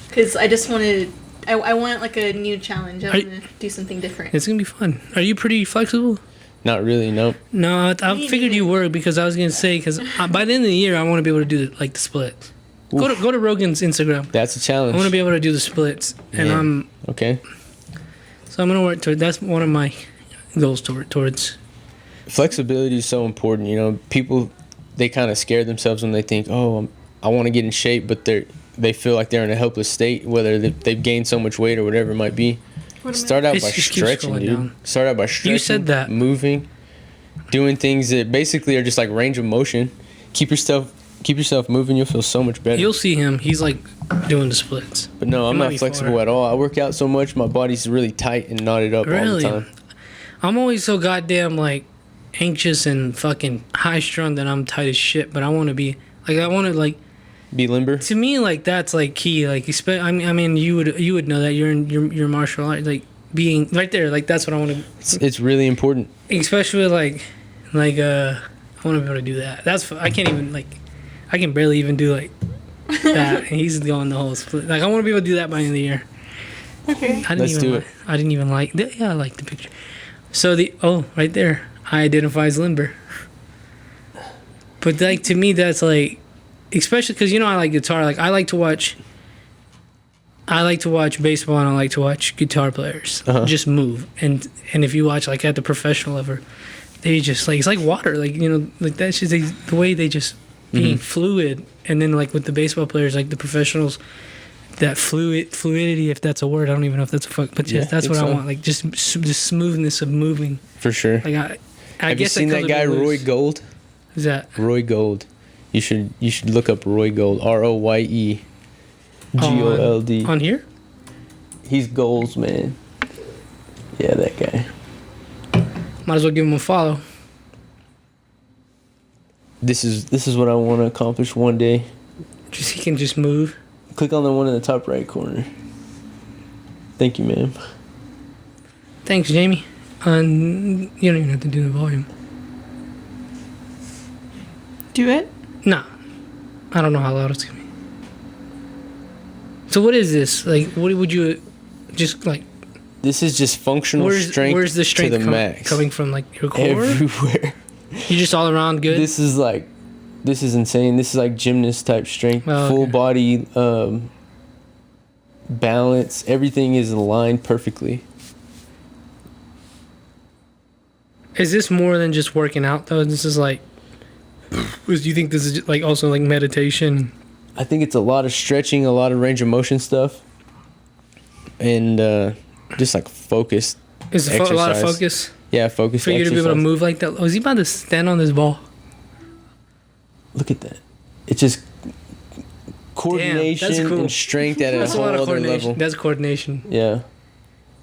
because I just wanted. I want like a new challenge. I Are want you- to do something different. It's gonna be fun. Are you pretty flexible? Not really, nope. No, I Me figured you neither. were because I was gonna say because by the end of the year I want to be able to do the splits. Go to Rogan's Instagram. That's a challenge. I want to be able to do the splits, and Man. Okay. I'm gonna work toward. That's one of my goals towards. Flexibility is so important. People, they kind of scare themselves when they think, oh, I want to get in shape, but they feel like they're in a helpless state, whether they've gained so much weight or whatever it might be. Start out It by just keeps stretching, going dude. down. Start out by stretching. You said that. Moving, doing things that basically are just like range of motion. Keep yourself moving. You'll feel so much better. You'll see him. He's like doing the splits. But no, I'm might not be flexible far. at all. I work out so much, my body's really tight and knotted up all Really? the time. I'm always so goddamn like anxious and fucking high strung that I'm tight as shit. But I want to be like Be limber. to me like that's like key. Like I mean you would know that you're in your martial art like being right there. Like that's what I want to. It's really important. Especially like I want to be able to do that. I can't even like I can barely even do like that. And he's going the whole split. Like I want to be able to do that by the end of the year. Okay. Let's do it. I didn't even like. Yeah, I like the picture. So right there, I identify as limber. But like to me, that's like, especially because I like guitar. Like I like to watch baseball and I like to watch guitar players just move. And if you watch like at the professional level, they just like it's like water. Like like that's just the way they just being fluid. And then like with the baseball players, like the professionals. That fluidity, if that's a word, I don't even know if that's a fuck, but Yeah, just that's I what think I so. want, like just the smoothness of moving. For sure. Like I Have you guess seen that guy Roy Gold? Is that Roy Gold. You should look up Roy Gold. ROYE GOLD. on here? He's goals, man. Yeah, that guy. Might as well give him a follow. This is what I want to accomplish one day. Just he can just move. Click on the one in the top right corner. Thank you, ma'am. Thanks, Jamie. You don't even have to do the volume. Do it? No. I don't know how loud it's gonna be. So what is this? Like, what would you just like? This is just functional strength. Where's the strength to the max? coming from? Like your core? Everywhere. You're just all around good. This is insane. This is like gymnast type strength. Oh, Full okay. body balance. Everything is aligned perfectly. Is this more than just working out though? This is like, do you think this is like also like meditation? I think it's a lot of stretching, a lot of range of motion stuff, and just like focused. Is a lot of focus Yeah, focus. for you to be able to move like that? Oh, is he about to stand on this ball? Look at that. It's just coordination that's cool. and strength at a That's a whole lot of other coordination. level. That's coordination. Yeah.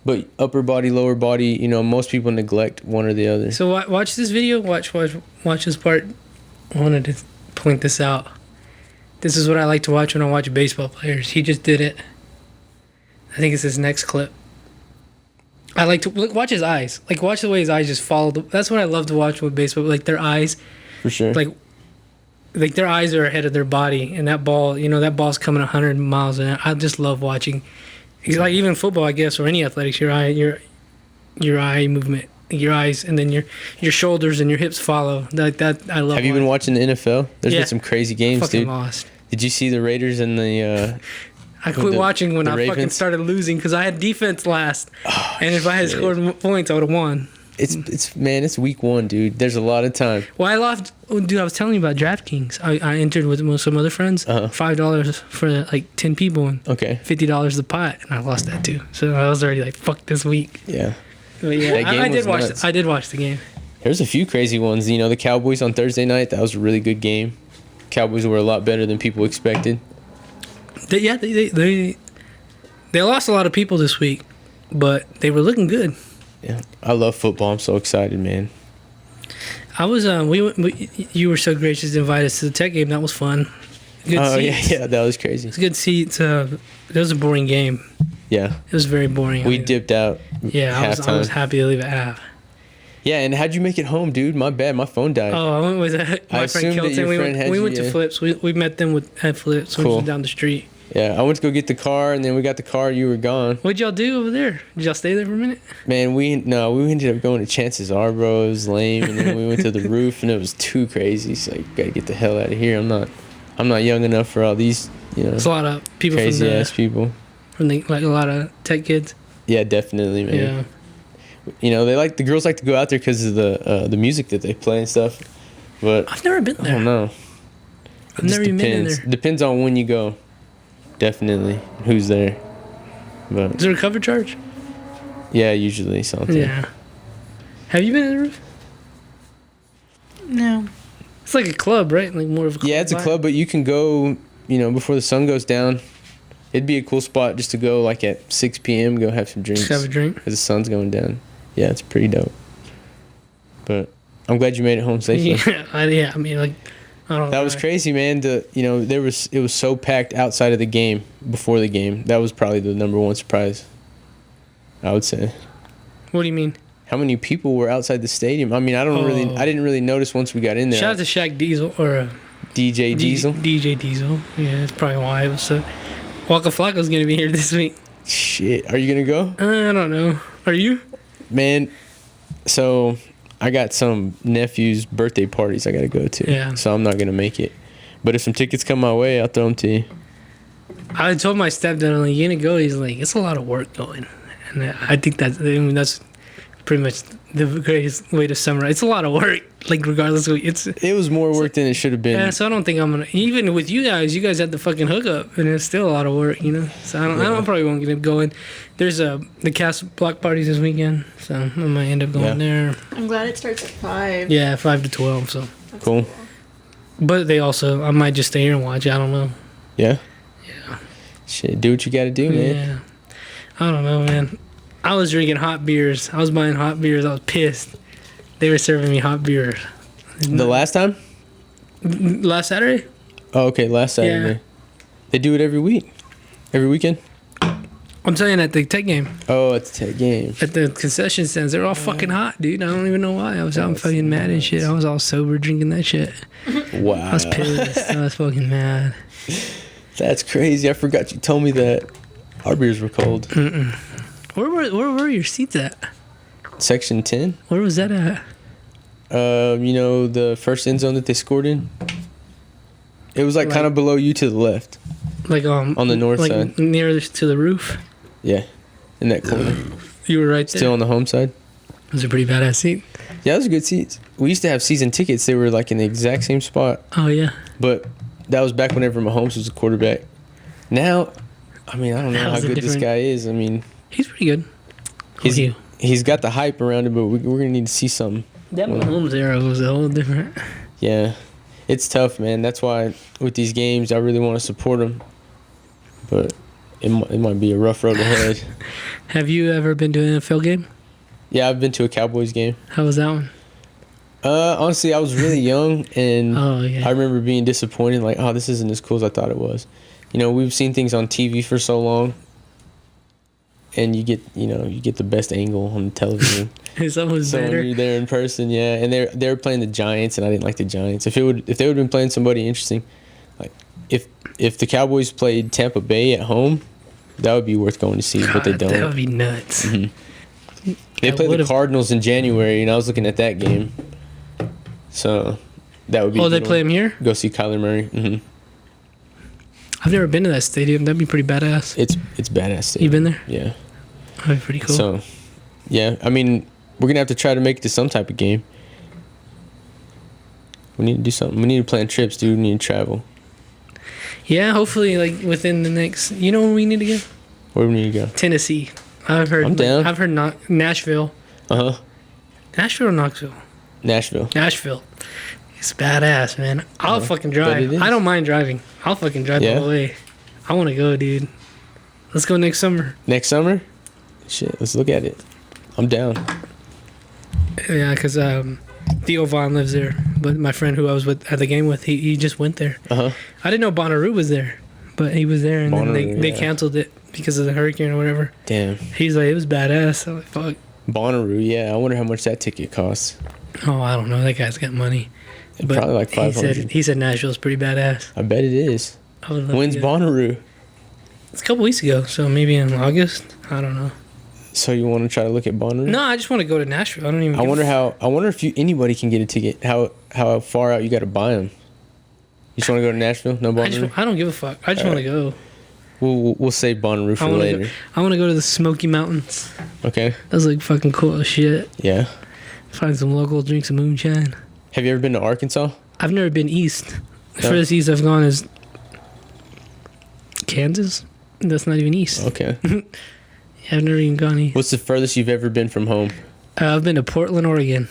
But upper body, lower body, most people neglect one or the other. So watch this video. Watch this part. I wanted to point this out. This is what I like to watch when I watch baseball players. He just did it. I think it's his next clip. I like to watch his eyes. Like watch the way his eyes just follow. That's what I love to watch with baseball. Like their eyes. For sure. Like their eyes are ahead of their body, and that ball, that ball's coming 100 miles an hour. I just love watching. It's like even football, I guess, or any athletics. Your eye movement, your eyes, and then your shoulders and your hips follow. Like that, I love. Have you been watching the NFL? There's Yeah. been some crazy games, Fucking dude. lost. Did you see the Raiders and the? I quit watching when the I fucking Ravens? started losing because I had defense last, and if I had shit. scored more points, I would have won. It's week 1, dude. There's a lot of time. Well, I lost. Oh, dude, I was telling you about DraftKings. I entered with some other friends. $5 for like 10 people and Okay. $50 the pot, and I lost that too. So I was already like, "Fuck this week." Yeah. But yeah, That game I did was watch. nuts. I did watch the game. There's a few crazy ones. The Cowboys on Thursday night. That was a really good game. Cowboys were a lot better than people expected. They lost a lot of people this week, but they were looking good. Yeah. I love football. I'm so excited, man. I was you were so gracious to invite us to the tech game. That was fun. Good Oh seats. yeah, that was crazy. It's good seats. It was a boring game. Yeah. It was very boring. We dipped out. Yeah, I was halftime. happy to leave at half. Yeah, and how'd you make it home, dude? My bad, my phone died. Oh, I went with my friend assumed that Kelton. your We friend went, had we you, went to yeah. Flips. We met them at Flips. Cool. Which is down the street. Yeah, I went to go get the car, and then we got the car. You were gone, What'd y'all do over there? Did y'all stay there for a minute? man. We ended up going to Chances Are, bro. It was lame, and then we went to the roof, and it was too crazy. So you gotta get the hell out of here. I'm not young enough for all these, There's a lot of people crazy ass people. from the like a lot of tech kids. Yeah, definitely, man. Yeah, The girls like to go out there because of the music that they play and stuff. But I've never been I there. don't know. I've never even been in there. Depends on when you go. Definitely, who's there. But Is there a cover charge? yeah, usually something. Yeah. Have you been in the roof? No. It's like a club, right? Like more of a club. Yeah, it's a vibe. club, but you can go, before the sun goes down. It'd be a cool spot just to go like at 6 p.m. Go have some drinks. Just have a drink. Because the sun's going down. Yeah, it's pretty dope. But I'm glad you made it home safely. Yeah, I mean, like, I don't know. That was crazy, man. It was so packed outside of the game before the game. That was probably the number one surprise, I would say. What do you mean? How many people were outside the stadium? I mean, I didn't really notice once we got in there. Shout out to Shaq Diesel or DJ Diesel. DJ Diesel. Yeah, that's probably why it was so. Waka Flocka's gonna be here this week. Shit, are you gonna go? I don't know. Are you? Man, so I got some nephew's birthday parties I gotta go to. Yeah. So I'm not gonna make it. But if some tickets come my way, I'll throw them to you. I told my stepdad, I'm like, you gonna go? He's like, it's a lot of work going, and I think that's pretty much the greatest way to summarize. It's a lot of work, like regardless of It was more work than it should have been. Yeah, so I don't think I'm gonna. Even with you guys had the fucking hookup, and it's still a lot of work, So I probably won't get going. There's the cast block parties this weekend, so I might end up going there. I'm glad it starts at 5. Yeah, 5 to 12. So, That's Cool. but I might just stay here and watch. I don't know. Yeah. Yeah. Shit, do what you gotta do, man. Yeah. I don't know, man. I was drinking hot beers. I was buying hot beers. I was pissed. They were serving me hot beers. The last time? Last Saturday? Oh, okay, last Saturday. They do it every week, every weekend. I'm saying at the Tech game, Oh, it's a game. at the concession stands, they're all fucking hot, dude. I don't even know why. I was out fucking mad and shit. I was all sober drinking that shit. Wow, I was pissed. I was fucking mad. that's crazy. I forgot you told me that. Our beers were cold. Where were your seats at? Section 10. Where was that at? You know the first end zone that they scored in. It was like kind of below you to the left. Like On the north like side. near to the roof. Yeah, in that corner. You were right there. Still on the home side. It was a pretty badass seat. Yeah, those are good seats. We used to have season tickets. They were like in the exact same spot. Oh yeah. But that was back whenever Mahomes was a quarterback. Now, I mean, I don't know Now how it's a good this different- guy is. I mean, He's pretty good. he's got the hype around him, but we're going to need to see something. That Mahomes era was a whole different. Yeah, it's tough, man. That's why with these games, I really want to support them. But it might be a rough road ahead. Have you ever been to an NFL game? Yeah, I've been to a Cowboys game. How was that one? Honestly, I was really young, and Oh yeah. I remember being disappointed, like, oh, this isn't as cool as I thought it was. You know, we've seen things on TV for so long, and you get the best angle on the television. It's almost So when better. you're there in person, yeah, and they were playing the Giants, and I didn't like the Giants. If they would have been playing somebody interesting, like if the Cowboys played Tampa Bay at home, that would be worth going to see, but they God, don't. That would be nuts. They That played the would've- Cardinals in January, and I was looking at that game. So that would be. Oh, a they good play one. him here? Go see Kyler Murray. I've never been to that stadium. That'd be pretty badass. It's badass. You been there? Yeah. That'd be pretty cool. So, yeah, I mean, we're gonna have to try to make it to some type of game. We need to do something. We need to plan trips, dude. We need to travel. Yeah, hopefully, like within the next. You know where we need to go? Where do we need to go? Tennessee. I've heard. I'm down. I've heard Nashville. Uh huh. Nashville or Knoxville? Nashville. Nashville. It's badass, man. I'll fucking drive. it is. I don't mind driving. I'll fucking drive Yeah? the whole way. I want to go, dude. Let's go next summer. Next summer? Shit, let's look at it. I'm down. Yeah, because Theo Vaughn lives there. But my friend who I was with at the game with, he just went there. Uh huh. I didn't know Bonnaroo was there, but he was there, and then Bonnaroo, they yeah. canceled it because of the hurricane or whatever. Damn. He's like, it was badass. I'm like, fuck. Bonnaroo, yeah. I wonder how much that ticket costs. Oh, I don't know. That guy's got money. But Probably like he said $500. Nashville's pretty badass. I bet it is. I would love When's to go. Bonnaroo? It's a couple weeks ago, so maybe in August. I don't know. So you want to try to look at Bonnaroo? No, I just want to go to Nashville. I don't even. I wonder if anybody can get a ticket. How far out you got to buy them? You just want to go to Nashville? No Bonnaroo. I don't give a fuck. I just want to go. We'll save Bonnaroo I for want to later. go. I want to go to the Smoky Mountains. Okay. That's like fucking cool as shit. Yeah. Find some local, drink some moonshine. Have you ever been to Arkansas? I've never been east. The No. furthest east I've gone is Kansas. That's not even east. Okay. I've never even gone east. What's the furthest you've ever been from home? I've been to Portland, Oregon.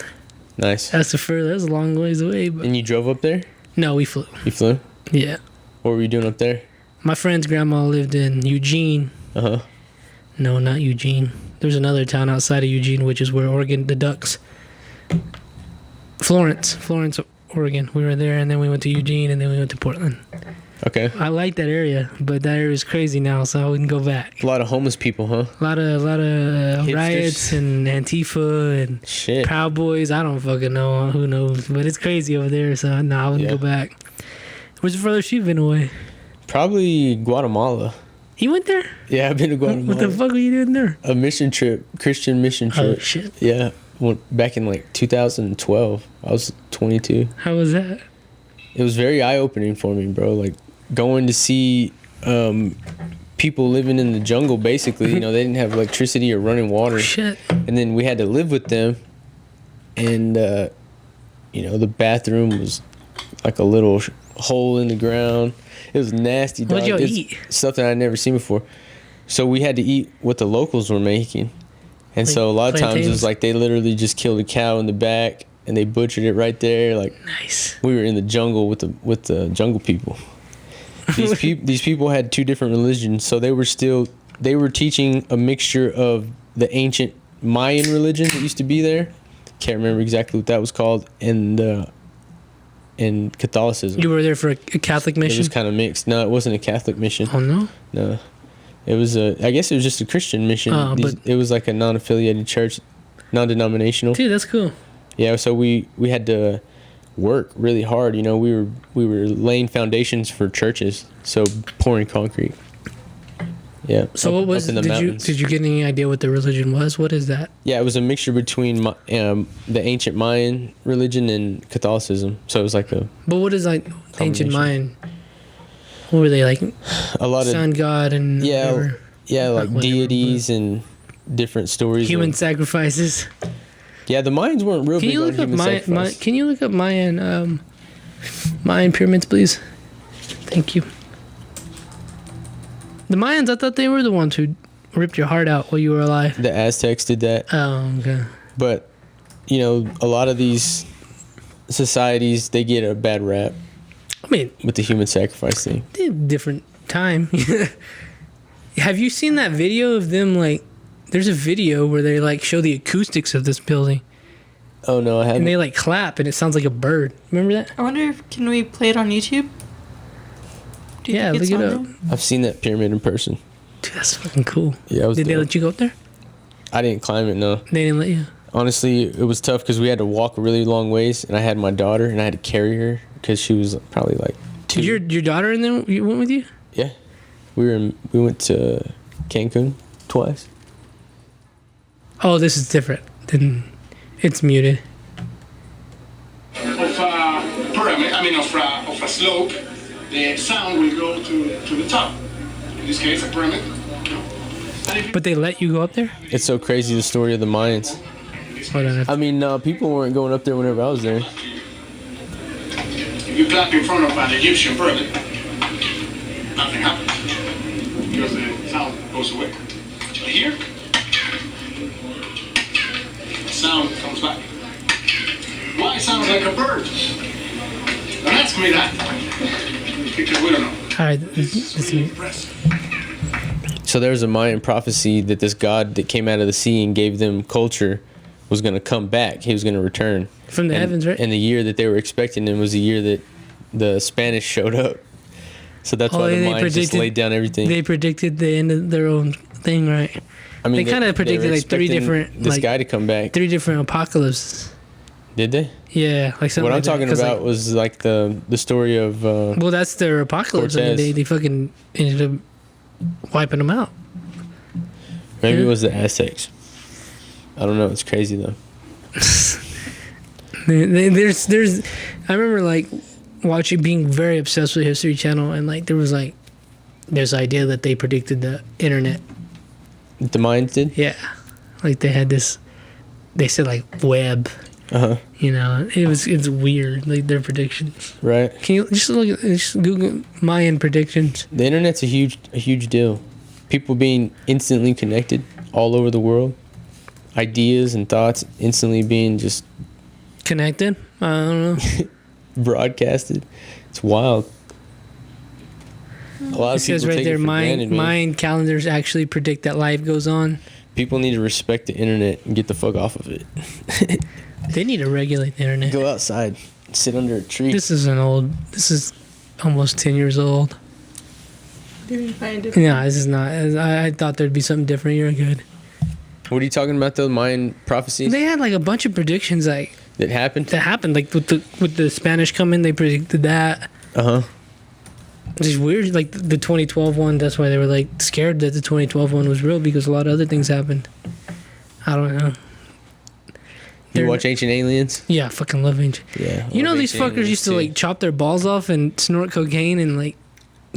Nice. That's the furthest. That's a long ways away. But And you drove up there? no, we flew. You flew? Yeah. What were you doing up there? My friend's grandma lived in Eugene. Uh huh. No, not Eugene. There's another town outside of Eugene, which is where Oregon, the Ducks. Florence, Oregon. We were there, and then we went to Eugene, and then we went to Portland. Okay. I like that area, but that area is crazy now, so I wouldn't go back. A lot of homeless people, huh? A lot of Hipsters. riots and Antifa and Shit. Proud Boys. I don't fucking know. Who knows? But it's crazy over there, so no, I wouldn't Yeah. go back. Where's the furthest you've been away? Probably Guatemala. You went there? Yeah, I've been to Guatemala. What the fuck were you doing there? A mission trip, Christian mission Oh trip. shit! Yeah, back in like 2012. I was 22. How was that? It was very eye opening for me, bro. Like going to see people living in the jungle. Basically, you know, they didn't have electricity or running water, Shit. and then we had to live with them. And you know, the bathroom was like a little hole in the ground. It was nasty. Dog. What'd y'all It's eat? Something I'd never seen before. So we had to eat what the locals were making. And Like so a lot of times it plantains? was like they literally just killed a cow in the back and they butchered it right there. Like Nice. we were in the jungle with the jungle people. These people had two different religions, so they were teaching a mixture of the ancient Mayan religion that used to be there. Can't remember exactly what that was called, and and Catholicism. You were there for a Catholic It mission? was kind of mixed. No, it wasn't a Catholic mission. Oh, no? No, it was I guess it was just a Christian mission. But it was like a non-affiliated church, non-denominational. dude, that's cool. Yeah, so we had to work really hard. You know, we were laying foundations for churches, so pouring concrete. Yeah. So what was? Did you get any idea what the religion was? What is that? Yeah, it was a mixture between the ancient Mayan religion and Catholicism. So it was like a. But what is like ancient Mayan? What were they like? A lot sun god and whatever? like whatever, deities and different stories. Human sacrifices. Yeah, the Mayans weren't real Can big you on look up human sacrifice. Can you look up Mayan Mayan pyramids, please? Thank you. The Mayans, I thought they were the ones who ripped your heart out while you were alive. The Aztecs did that. Oh, okay. But, you know, a lot of these societies, they get a bad rap. I mean, with the human sacrifice thing. Different time. Have you seen that video of them, like, there's a video where they, like, show the acoustics of this building. Oh, no, I haven't. And they, like, clap, and it sounds like a bird. Remember that? I wonder if, can we play it on YouTube? Yeah, look it up. I've seen that pyramid in person. Dude, that's fucking cool. Yeah, Did they let you go up there? I didn't climb it, no. They didn't let you? Honestly, it was tough because we had to walk a really long ways, and I had my daughter, and I had to carry her because she was probably like 2. Did your daughter and then you went with you? Yeah. We went to Cancun twice. Oh, this is different. Then it's muted. Of a pyramid, of a slope, the sound will go to the top. In this case, a pyramid. But they let you go up there? It's so crazy, the story of the Mayans. Hold on. I mean, people weren't going up there whenever I was there. If you clap in front of an Egyptian pyramid, nothing happens because the sound goes away. But here, the sound comes back. Why it sounds like a bird? Don't ask me that, because we don't know. All right. This So there was a Mayan prophecy that this god that came out of the sea and gave them culture was going to come back. He was going to return. From the heavens, right? And the year that they were expecting him was the year that the Spanish showed up. So that's why the Mayans just laid down everything. They predicted the end of their own thing, right? I mean, they kind of predicted like 3 different this guy to come back. 3 different apocalypses. Did they? Yeah, like something. What I'm like talking that, about was like the story of. Well, that's their apocalypse. I mean, they fucking ended up wiping them out. Maybe it was the Aztecs. I don't know. It's crazy though. There's I remember like watching, being very obsessed with History Channel, and like there was like this idea that they predicted the internet. The Mayans did? Yeah, like they had this. They said like web. You know, it's weird, like their predictions. Right. Can you just Google Mayan predictions? The internet's a huge deal. People being instantly connected all over the world. Ideas and thoughts instantly being just connected. I don't know. Broadcasted. It's wild. A lot It of people says right take there, it for granted, man. Mayan calendars actually predict that life goes on. People need to respect the internet and get the fuck off of it. They need to regulate the internet. Go outside, sit under a tree. This is almost 10 years old. Didn't find it. No, this is not. I thought there'd be something different. You're good. What are you talking about, though? Mayan prophecies They had like a bunch of predictions like that happened? that happened. Like with the Spanish coming, they predicted that. Which is weird. Like the 2012 one, that's why they were like scared that the 2012 one was real, because a lot of other things happened. I don't know. You watch Ancient Aliens? Yeah, I fucking love Ancient. Yeah. You know these fuckers used to like chop their balls off and snort cocaine and like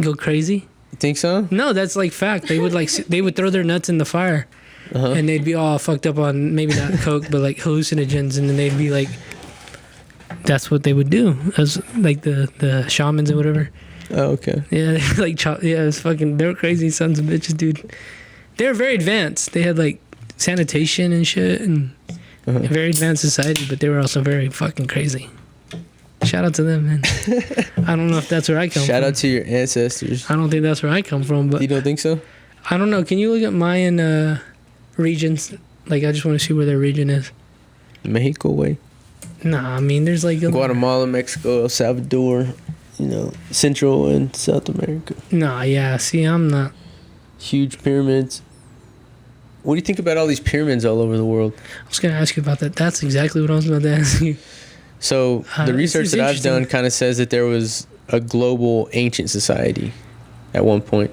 go crazy? You think so? No, that's like fact. They would they would throw their nuts in the fire, and they'd be all fucked up on maybe not coke but like hallucinogens, and then they'd be like, that's what they would do as like the shamans or whatever. Oh, okay. Yeah, they like chop. Yeah, it's fucking. They're crazy sons of bitches, dude. They're very advanced. They had like sanitation and shit, and a very advanced society, but they were also very fucking crazy. Shout out to them, man. I don't know if that's where I come from. Shout out to your ancestors. I don't think that's where I come from, but You don't think so? I don't know. Can you look at Mayan regions? Like, I just want to see where their region is. Mexico way. Nah, I mean, there's like Guatemala, Mexico, El Salvador, Central and South America. Nah, yeah. See, I'm not. Huge pyramids. What do you think about all these pyramids all over the world? I was gonna ask you about that. That's exactly what I was about to ask you. So the research it's that I've done kind of says that there was a global ancient society at one point,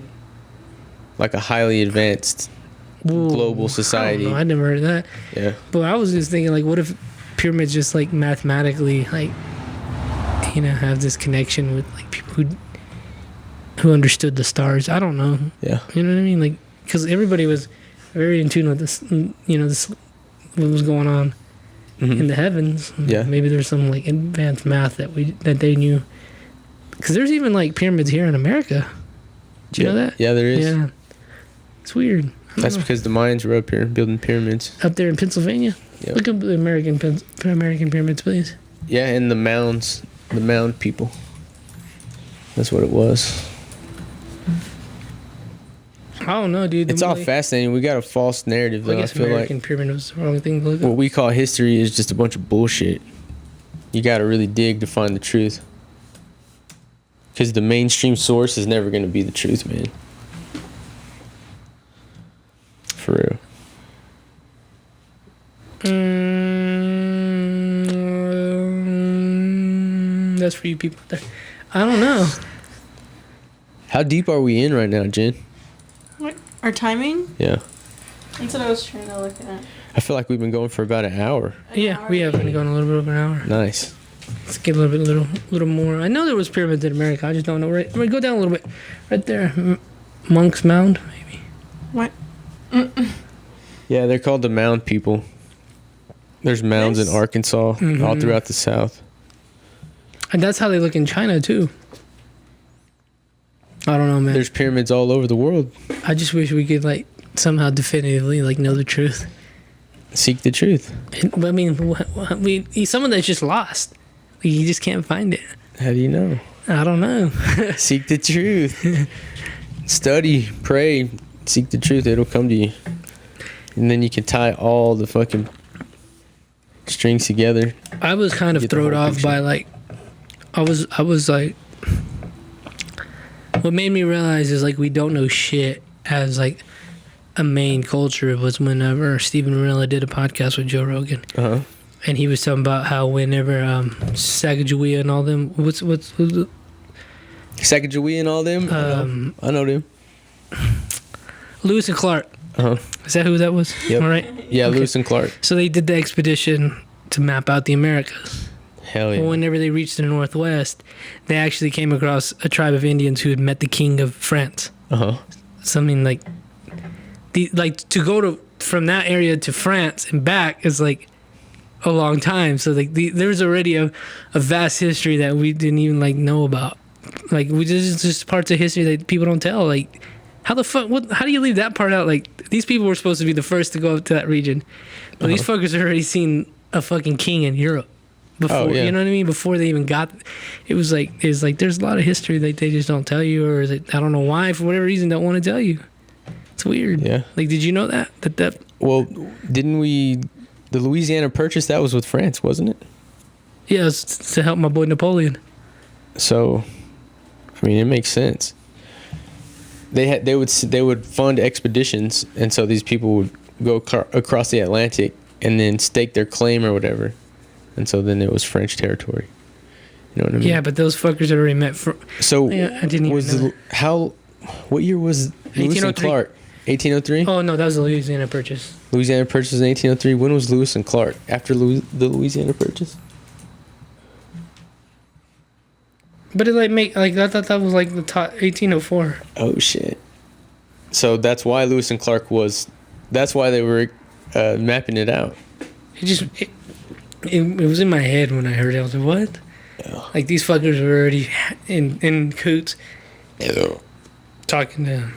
like a highly advanced global society. I never heard of that. Yeah. But I was just thinking, like, what if pyramids just like mathematically, like, have this connection with like people who understood the stars? I don't know. Yeah. You know what I mean? Like, because everybody was very in tune with this. This what was going on in the heavens. Yeah. Maybe there's some like advanced math that they knew. Because there's even like pyramids here in America. Do you know that? Yeah, there is. Yeah. It's weird. That's because the Mayans were up here building pyramids. Up there in Pennsylvania? Yep. Look up the American pyramids, please. Yeah, and the mounds. The mound people. That's what it was. I don't know, dude. It's all fascinating. We got a false narrative, though. I guess feel American like pyramid was the wrong thing to look what up. we call history is just a bunch of bullshit. You got to really dig to find the truth. Because the mainstream source is never going to be the truth, man. For real. That's for you people out there. I don't know. How deep are we in right now, Jen? What? Our timing? Yeah. That's what I was trying to look at. I feel like we've been going for about an hour. Yeah, we have been going a little bit over an hour. Nice. Let's get a little more. I know there was pyramids in America. I just don't know. Right, I'm gonna go down a little bit. Right there, Monk's Mound, maybe. What? Yeah, they're called the mound people. There's mounds in Arkansas, all throughout the South. And that's how they look in China too. I don't know, man. There's pyramids all over the world. I just wish we could like somehow definitively like know the truth. Seek the truth. I mean, someone that's just lost. You just can't find it. How do you know? I don't know. Seek the truth. Study, pray, seek the truth. It'll come to you. And then you can tie all the fucking strings together. I was kind of Get the thrown whole off picture. by like, I was like, what made me realize is like we don't know shit as like a main culture was whenever Stephen Marilla did a podcast with Joe Rogan. Uh-huh. And he was talking about how whenever Sacagawea and all them, what's Sacagawea and all them? I know them. Lewis and Clark. Uh-huh. Is that who that was? Yep. All right. Yeah, Okay. Lewis and Clark. So they did the expedition to map out the Americas. Hell yeah. Well, whenever they reached the Northwest, they actually came across a tribe of Indians who had met the king of France. Uh-huh. Something like to go from that area to France and back is like a long time. So like there's already a vast history that we didn't even like know about. Like this is just parts of history that people don't tell. Like how the fuck? How do you leave that part out? Like these people were supposed to be the first to go up to that region, but these fuckers had already seen a fucking king in Europe before. yeah. You know what I mean? Before they even got, it's like there's a lot of history that they just don't tell you, or that I don't know why for whatever reason don't want to tell you. It's weird. Yeah. Like, did you know that? Well, didn't we... The Louisiana Purchase, that was with France, wasn't it? Yeah, it was to help my boy Napoleon. So, I mean, it makes sense. They would fund expeditions, and so these people would go across the Atlantic and then stake their claim or whatever, and so then it was French territory. You know what I mean? Yeah, but those fuckers had already met. So Yeah, I didn't even know. What year was Lewis and 1803. Clark? 1803. Oh no, that was the Louisiana Purchase. Louisiana Purchase in 1803. When was Lewis and Clark? After the Louisiana Purchase? But it I thought that was like the top 1804. Oh shit! So that's why Lewis and Clark that's why they were mapping it out. It was in my head when I heard it. I was like, what? Yeah. Like these fuckers were already in coots talking to them.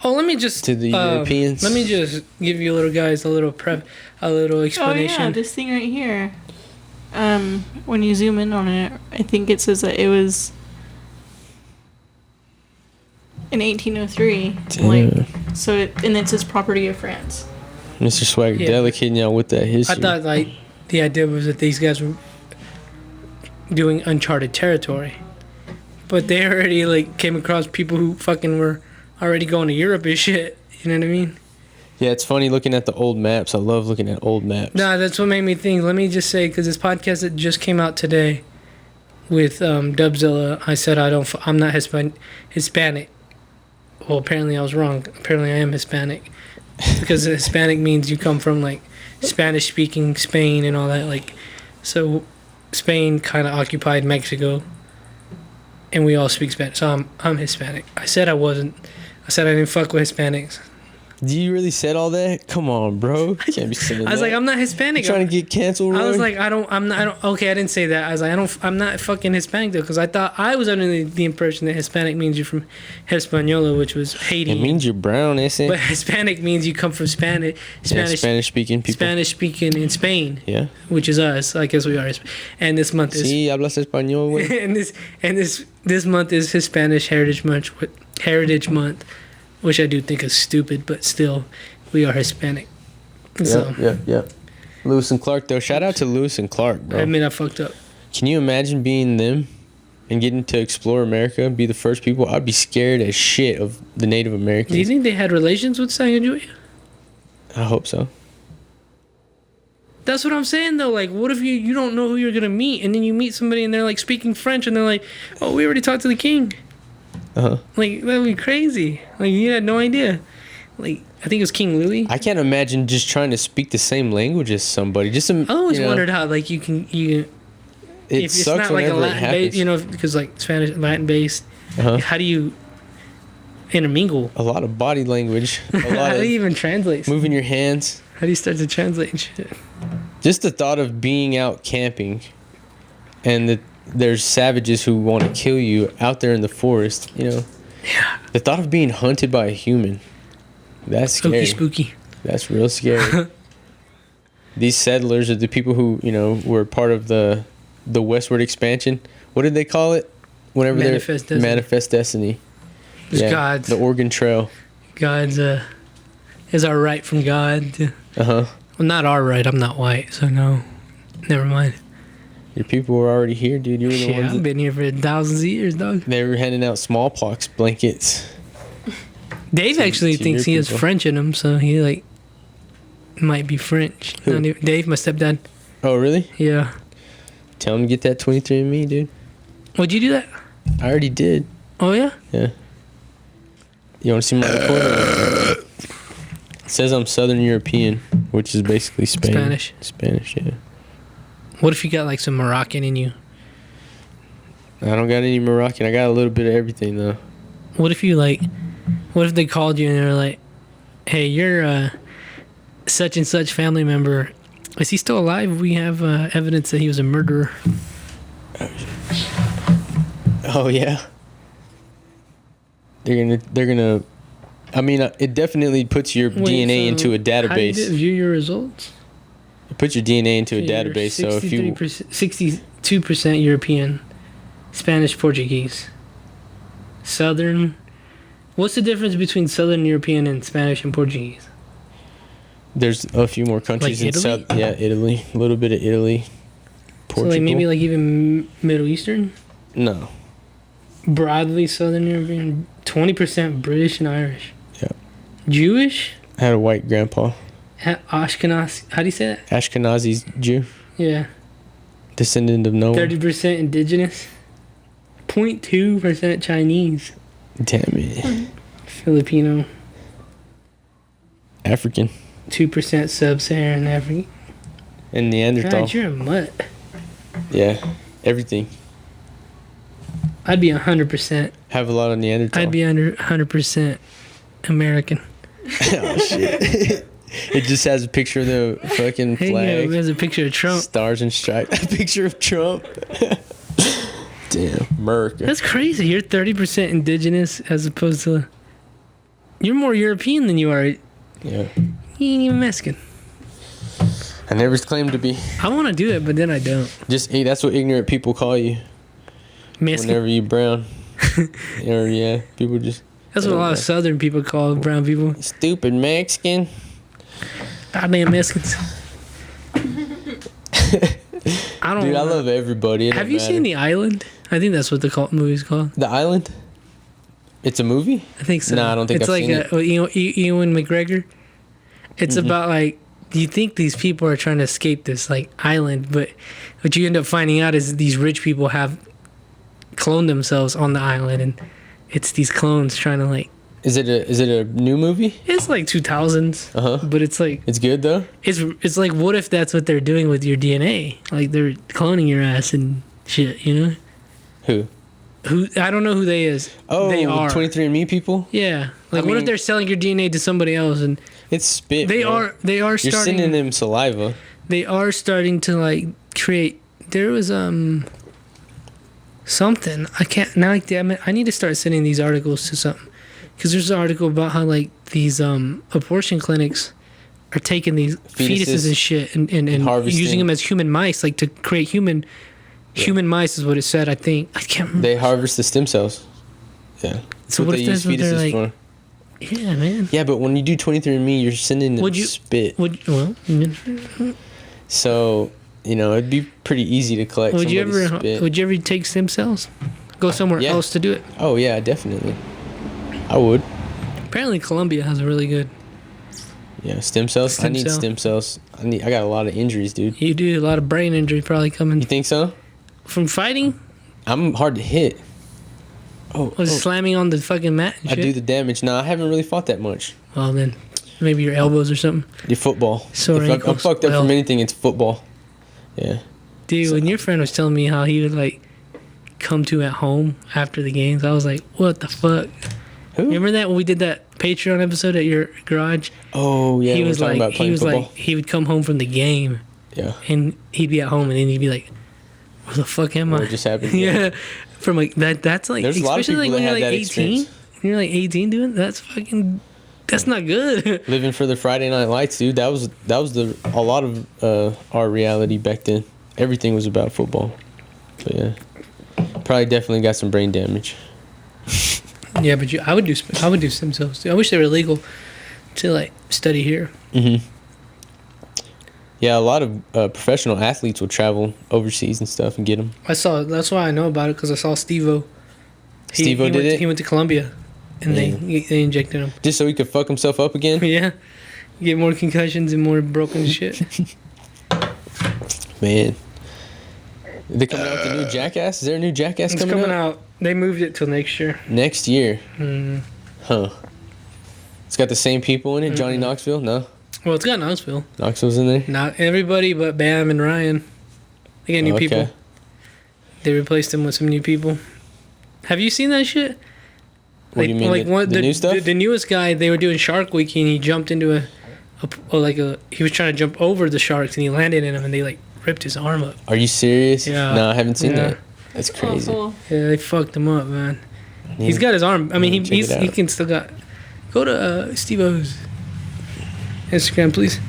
Oh, let me just To the Europeans? Let me just give you little explanation. Oh yeah, this thing right here. When you zoom in on it, I think it says that it was in 1803. Damn. And it says property of France. Mr. Swagadelic hitting y'all with that history. I thought like the idea was that these guys were doing uncharted territory. But they already like came across people who fucking were already going to Europe and shit. You know what I mean? Yeah, it's funny looking at the old maps. I love looking at old maps. Nah, that's what made me think. Let me just say, because this podcast that just came out today with Dubzilla, I said I'm not Hispanic. Well, apparently I was wrong. Apparently I am Hispanic, because Hispanic means you come from like Spanish-speaking Spain and all that. Like, so Spain kind of occupied Mexico, and we all speak Spanish. So I'm Hispanic. I said I wasn't. I said I didn't fuck with Hispanics. You really said all that? Come on, bro. You can't be saying that. I was like, I'm not Hispanic. You trying to get canceled, Roy? I was like, I don't. Okay, I didn't say that. I was like, I'm not fucking Hispanic though, because I thought I was under the impression that Hispanic means you're from Hispaniola, which was Haiti. It means you're brown, isn't it? But Hispanic means you come from Spanish Spanish-speaking people. Spanish-speaking in Spain. Yeah. Which is us. I guess we are. And this month is. Sí, hablas español, güey. and this month is Hispanic Heritage Month, which I do think is stupid, but still, we are Hispanic. So, Yeah. Lewis and Clark, though. Shout out to Lewis and Clark, bro. I admit I fucked up. Can you imagine being them and getting to explore America, be the first people? I'd be scared as shit of the Native Americans. Do you think they had relations with Sacagawea? I hope so. That's what I'm saying, though. Like, what if you don't know who you're going to meet, and then you meet somebody, and they're, like, speaking French, and they're like, oh, we already talked to the king. Uh-huh. Like, that would be crazy. Like, you had no idea. Like, I think it was King Louis. I can't imagine just trying to speak the same language as somebody. I always wondered how, like, you It if it's sucks not like a whenever it Latin happens. base, you know, because like Spanish, Latin based, Uh-huh. how do you intermingle? A lot of body language. A lot How do of you even translate? moving your hands. How do you start to translate and shit? Just the thought of being out camping and that there's savages who want to kill you out there in the forest, you know. Yeah. The thought of being hunted by a human. That's scary. Spooky. That's real scary. These settlers are the people who, you know, were part of the westward expansion. What did they call it? Whenever Manifest Destiny. Manifest Destiny. It's God's. The Oregon Trail. God's is our right from God. Uh-huh. Well, not our right. I'm not white, so no. Never mind. Your people were already here, dude. You were the Shit, ones I've that been here for thousands of years, dog. they were handing out smallpox blankets. Dave actually to thinks your he has people. French in him, so he like might be French. Who? Dave, my stepdad. Oh, really? Yeah. Tell him to get that 23andMe, dude. Would you do that? I already did. Oh yeah. Yeah. You want to see my report? It says I'm Southern European, which is basically Spain. Spanish, yeah. What if you got like some Moroccan in you? I don't got any Moroccan. I got a little bit of everything, though. What if you like? What if they called you and they're like, "Hey, you're such and such family member. Is he still alive? We have evidence that he was a murderer." Oh, yeah. They're gonna. I mean, it definitely puts your DNA into a How do you database. view your results? It puts your DNA into a Okay, you're database. So if you 62% European, Spanish, Portuguese, Southern. What's the difference between Southern European and Spanish and Portuguese? there's a few more countries Like in Italy? South. Yeah, Italy. A little bit of Italy. Portugal. So like maybe like even Middle Eastern, No. broadly Southern European, 20% British and Irish. Yeah. Jewish, I had a white grandpa. Ashkenazi. How do you say that? Ashkenazi Jew. Yeah. Descendant of Noah. 30% indigenous, 0.2% Chinese, Damn it. Filipino, African. 2% Sub-Saharan African. And Neanderthal. God, you're a mutt. Yeah. Everything. I'd be 100%. Have a lot of Neanderthal. I'd be under 100% American. Oh, shit. It just has a picture of the fucking Hey, flag. there's a picture of Trump. Stars and stripes. A picture of Trump. Damn. America. That's crazy. You're 30% indigenous as opposed to. You're more European than you are. You Yeah. ain't even Mexican. I never claimed to be. I want to do it, but then I don't. Just, hey, that's what ignorant people call you. Mexican. Whenever you brown. Or, yeah, people just. That's what a lot of Southern people call brown people. Stupid Mexican. Goddamn Mexicans. I don't. Dude, I love everybody. Have you seen The Island? I think that's what the movie's called. The Island? It's a movie? I think so. No, I don't think it's I've like seen it. Ewan McGregor. It's about like you think these people are trying to escape this like island, but what you end up finding out is these rich people have cloned themselves on the island, and it's these clones trying to like. Is it a new movie? It's like 2000s, But it's like it's good though. it's like what if that's what they're doing with your DNA? Like they're cloning your ass and shit, you know? Who? I don't know who they is. Oh, they are 23andMe people. Yeah, like what if they're selling your DNA to somebody else and It's spit. they bro. are You're starting. sending them saliva. They are starting to like create. There was something I can't now. Like, damn it, I need to start sending these articles to something because there's an article about how like these abortion clinics are taking these fetuses and shit and harvesting. using them as human mice, like to create human mice is what it said. I think I can't remember. They harvest the stem cells. Yeah. That's So what they if that's what they're fetuses like? Yeah, man. Yeah, but when you do 23andMe, you're sending them spit. So, it'd be pretty easy to collect Would you somebody's ever? spit. Would you ever take stem cells? Go somewhere Yeah. else to do it. Oh, yeah, definitely. I would. Apparently, Colombia has a really good. Yeah, stem cells. I need cell. stem cells. I got a lot of injuries, dude. You do a lot of brain injury probably coming You think so? from fighting. I'm hard to hit. Was slamming on the fucking mat and I shit? do the damage. Nah, I haven't really fought that much. Well, then maybe your elbows or something. Your football. Sore If I'm ankles. fucked up Well. from anything, it's football. Yeah. Dude, when your friend was telling me how he would like come to at home after the games, I was like, what the fuck? Who? Remember that when we did that Patreon episode at your garage? Oh, yeah. he we're was talking like, about playing football. he would come home from the game Yeah. and he'd be at home and then he'd be like, where the fuck am I? What just happened? Yeah. From like that. That's like, There's a lot of especially people like that when you're had like that 18. experience. When you're like 18 doing that's fucking. That's not good. Living for the Friday Night Lights, dude. That was a lot of our reality back then. Everything was about football. But yeah, probably definitely got some brain damage. Yeah, but I would do stem cells too. I wish they were legal to like study here. Yeah, a lot of professional athletes will travel overseas and stuff and get them. That's why I know about it because I saw Steve-O. Steve-O did it? He went to Colombia, and they injected him. Just so he could fuck himself up again? Yeah, get more concussions and more broken shit. Man. They coming out with the new Jackass? Is there a new Jackass It's coming out. They moved it till next year. Next year? Huh. It's got the same people in it? Johnny Knoxville? No? Well, it's got Knoxville. Knoxville's in there? Not everybody, but Bam and Ryan. They got new people. They replaced them with some new people. Have you seen that shit? What do you mean? The new stuff? The newest guy, they were doing Shark Week and he jumped into he was trying to jump over the sharks and he landed in them and they like ripped his arm up. Are you serious? Yeah. No, I haven't seen Yeah. that. That's crazy. Awful. Yeah, they fucked him up, man. He's got his arm. I mean, check it he out. can still got. Go to Steve-O's Instagram, please,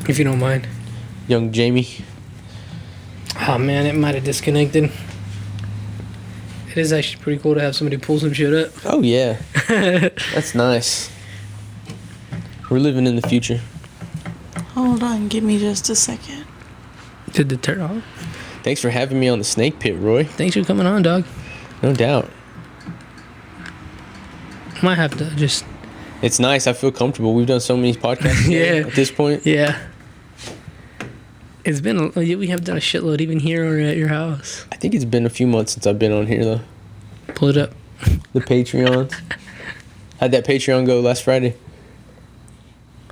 if you don't mind. Young Jamie. Oh man, it might have disconnected. It is actually pretty cool to have somebody pull some shit up. Oh, yeah. That's nice. We're living in the future. Hold on, give me just a second. Did the turn off? Thanks for having me on the Snake Pit, Roy. Thanks for coming on, dog. No doubt. Might have to just. It's nice. I feel comfortable. We've done so many podcasts together Yeah. at this point. Yeah. It's been. We have done a shitload even here or at your house. I think it's been a few months since I've been on here, though. Pull it up. The Patreons. How'd that Patreon go last Friday?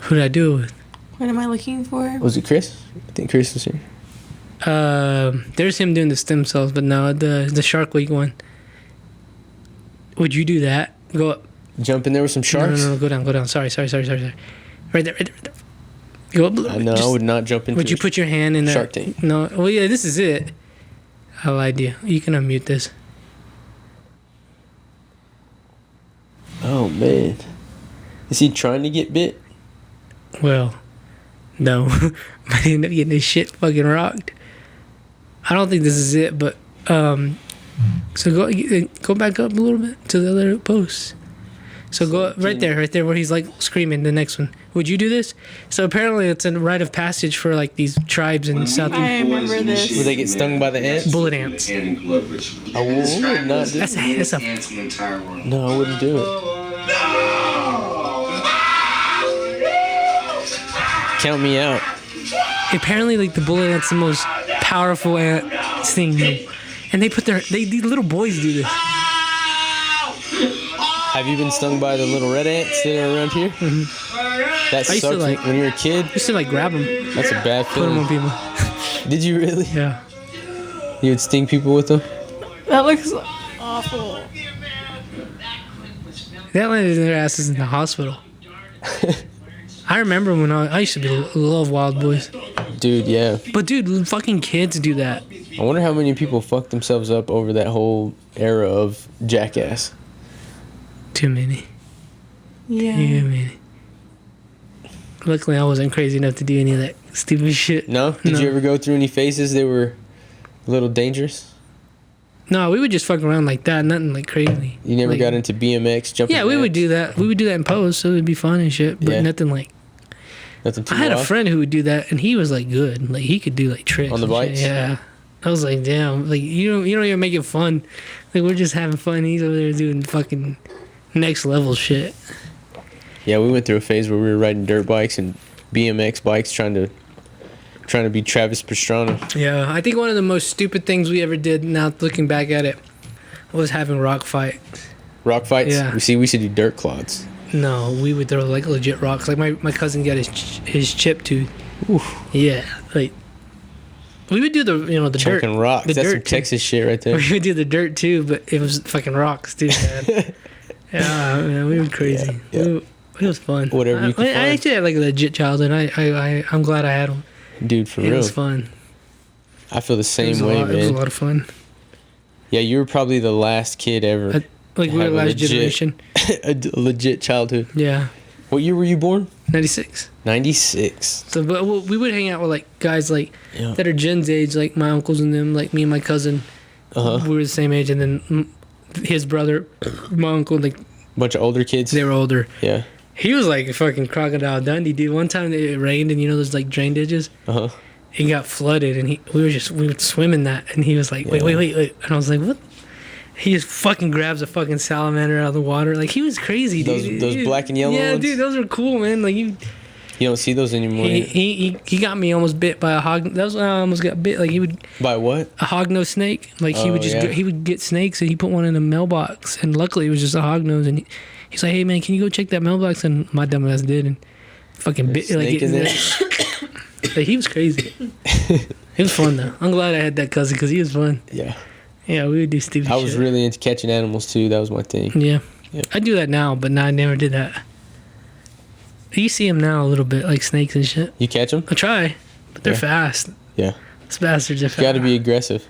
Who did I do it with? What am I looking for? Was it Chris? I think Chris was here. There's him doing the stem cells, but no, the Shark Week one. Would you do that? Go up. Jump in there with some sharks? No, go down. Sorry. Right there. Go up. I know. I would not jump into Would you put your hand in there? Shark Tank. No. Well, yeah, this is it. I lied to you. You can unmute this. Oh, man. Is he trying to get bit? Well, no. I ended up getting this shit fucking rocked. I don't think this is it, but so go back up a little bit to the other post. So go right there where he's like screaming. The next one. Would you do this? So apparently it's a rite of passage for like these tribes in South. I remember this. Will they get stung by the ants? Bullet ants. I would not do That's a No, I wouldn't do it. Count me out. Apparently like the bullet ant's the most powerful ant thing, and these little boys do this. Have you been stung by the little red ants that are around here? Mm-hmm. That I used to, sucks like- when you were a kid. I used to like grab them, That's a bad put them on feeling. people. Did you really? Yeah. You would sting people with them? That looks awful. That landed their asses in the hospital. I remember when I used to love Wild Boys. Dude, yeah. But dude, fucking kids do that. I wonder how many people fucked themselves up over that whole era of Jackass. Too many. Yeah. Too many. Luckily, I wasn't crazy enough to do any of that stupid shit. No? Did No. you ever go through any phases that were a little dangerous? No, we would just fuck around like that, nothing like crazy. You never Like- got into BMX, jumping Yeah, we would jacks? do that. We would do that in pose, so it would be fun and shit. But Yeah. nothing like. Nothing too I had a wild? friend who would do that, and he was like good. Like he could do like tricks On the and shit. bikes? Yeah, I was like, damn. Like you don't even make it fun. Like we're just having fun. He's over there doing fucking next level shit. Yeah, we went through a phase where we were riding dirt bikes and BMX bikes trying to be Travis Pastrana. Yeah, I think one of the most stupid things we ever did. Now looking back at it, was having rock fight. Rock fights? Yeah. We should do dirt clods. No, we would throw like legit rocks. Like my cousin got his chip tooth. Yeah, like we would do the the dirt. Chucking rocks. The That's some dirt too. Texas shit right there. We would do the dirt too, but it was fucking rocks too, man. Yeah, man, we were crazy. Yeah. It was fun. Whatever you could I find. actually had like a legit childhood. I'm glad I had them. Dude, for It real. was fun. I feel the It same was, way, it was a man. lot of fun. Yeah, you were probably the last kid ever. Like we were Have a last legit- generation. a legit childhood. Yeah, What year were you born? 96. 96. So, but we would hang out with like guys like Yeah. that are Jen's age, like my uncles and them, like me and my cousin. Uh-huh. We were the same age, and then his brother, my uncle, like Bunch of older kids. they were older. Yeah. He was like a fucking Crocodile Dundee, dude. One time it rained, and those like drain ditches. Uh-huh. It got flooded, and we would swim in that, and he was like, wait, and I was like, what? He just fucking grabs a fucking salamander out of the water, like he was crazy, dude. Those black and yellow Yeah, ones? dude, those are cool, man. Like You don't see those anymore. he got me almost bit by a hog. That was when I almost got bit. Like he would By what? a hognose snake. Like he Oh, would just yeah. he would get snakes, and he put one in a mailbox, and luckily it was just a hognose, and he's like, hey man, can you go check that mailbox? And my dumb ass did, and fucking bit like Snake in there. Like, he was crazy. It was fun though. I'm glad I had that cousin because he was fun. Yeah. Yeah, we would do stupid I shit. was really into catching animals too. That was my thing. Yeah. Yep. I do that now, but no, I never did that. You see them now a little bit, like snakes and shit. You catch them? I try, but they're Yeah. fast. Yeah. These bastards are fast. You got to be aggressive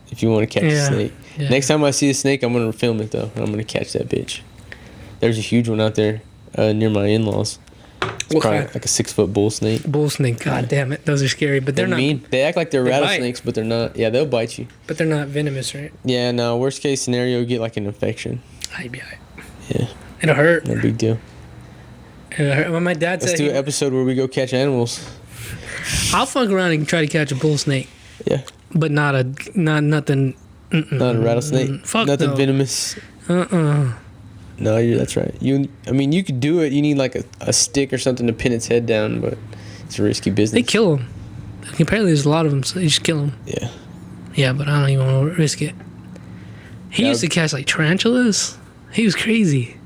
if you want to catch Yeah. a snake. Yeah. Next time I see a snake, I'm going to film it though. And I'm going to catch that bitch. There's a huge one out there near my in-laws. It's What probably kind? like a 6-foot bull snake. Bull snake. God damn it, those are scary, but they're They're not. mean. They act like they're They bite. rattlesnakes, but they're not. Yeah, they'll bite you. But they're not venomous, right? Yeah, no. Worst case scenario, you get like an infection. I'd be alright. Yeah, It'll hurt. no big deal. It'll hurt. When my dad Let's said, do an episode where we go catch animals. "I'll fuck around and try to catch a bull snake, Yeah, but not nothing." not a rattlesnake. Fuck Nothing no. venomous. No, that's right. I mean, you could do it. You need like a stick or something to pin its head down, but it's a risky business. They kill them. Apparently, there's a lot of them, so they just kill them. Yeah. Yeah, but I don't even want to risk it. He Yeah, used to catch like tarantulas. He was crazy.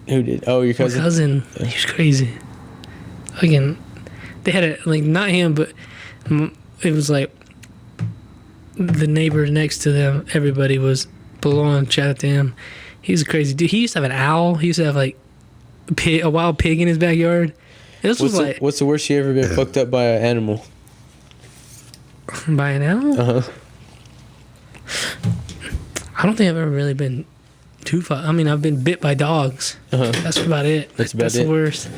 Who did? Oh, your My cousin. cousin, he was crazy. Again, they had a like not him, but it was like the neighbor next to them. Everybody was blowing chat to him. He was a crazy dude. He used to have an owl. He used to have like a wild pig in his backyard. This was like What's the worst you ever been fucked up by an animal? by an owl. Uh huh. I don't think I've ever really been too far. I mean, I've been bit by dogs. Uh-huh. That's about it. That's about That's it. the worst.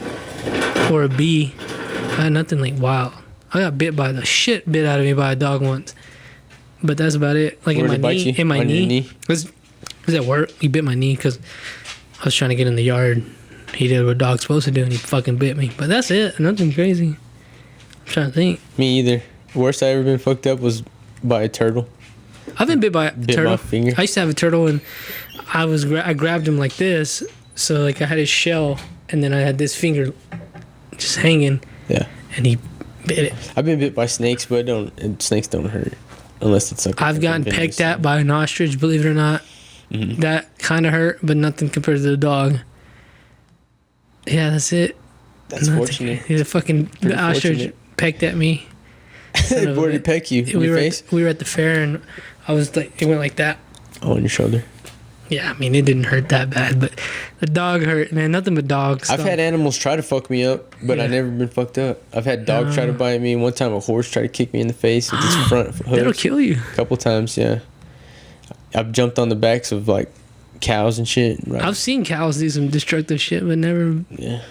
Or a bee. I had nothing like wild. I got bit by the shit bit out of me by a dog once. But that's about it. Like Where'd in it my bite knee. you? In my On your knee. knee? It was at work. He bit my knee because I was trying to get in the yard. He did what a dog's supposed to do, and he fucking bit me. But that's it. Nothing crazy. I'm trying to think. Me either. Worst I ever been fucked up was by a turtle. I've been bit by a turtle. My finger. I used to have a turtle, and I grabbed him like this. So like I had his shell, and then I had this finger just hanging. Yeah. And he bit it. I've been bit by snakes, but snakes don't hurt unless it's like. I've gotten pecked at by an ostrich. Believe it or not, that kind of hurt, but nothing compared to the dog. Yeah, that's it. That's fortunate. The ostrich pecked at me. Where did it peck you? In your face? We were at the fair, and I was like, it went like that. Oh, on your shoulder. Yeah, I mean, it didn't hurt that bad, but the dog hurt, man. Nothing but dogs. I've had animals try to fuck me up, but I've never been fucked up. I've had dogs try to bite me. One time, a horse tried to kick me in the face with its front hooves. That'll kill you. A couple times, yeah. I've jumped on the backs of like cows and shit. Right. I've seen cows do some destructive shit, but never. Yeah,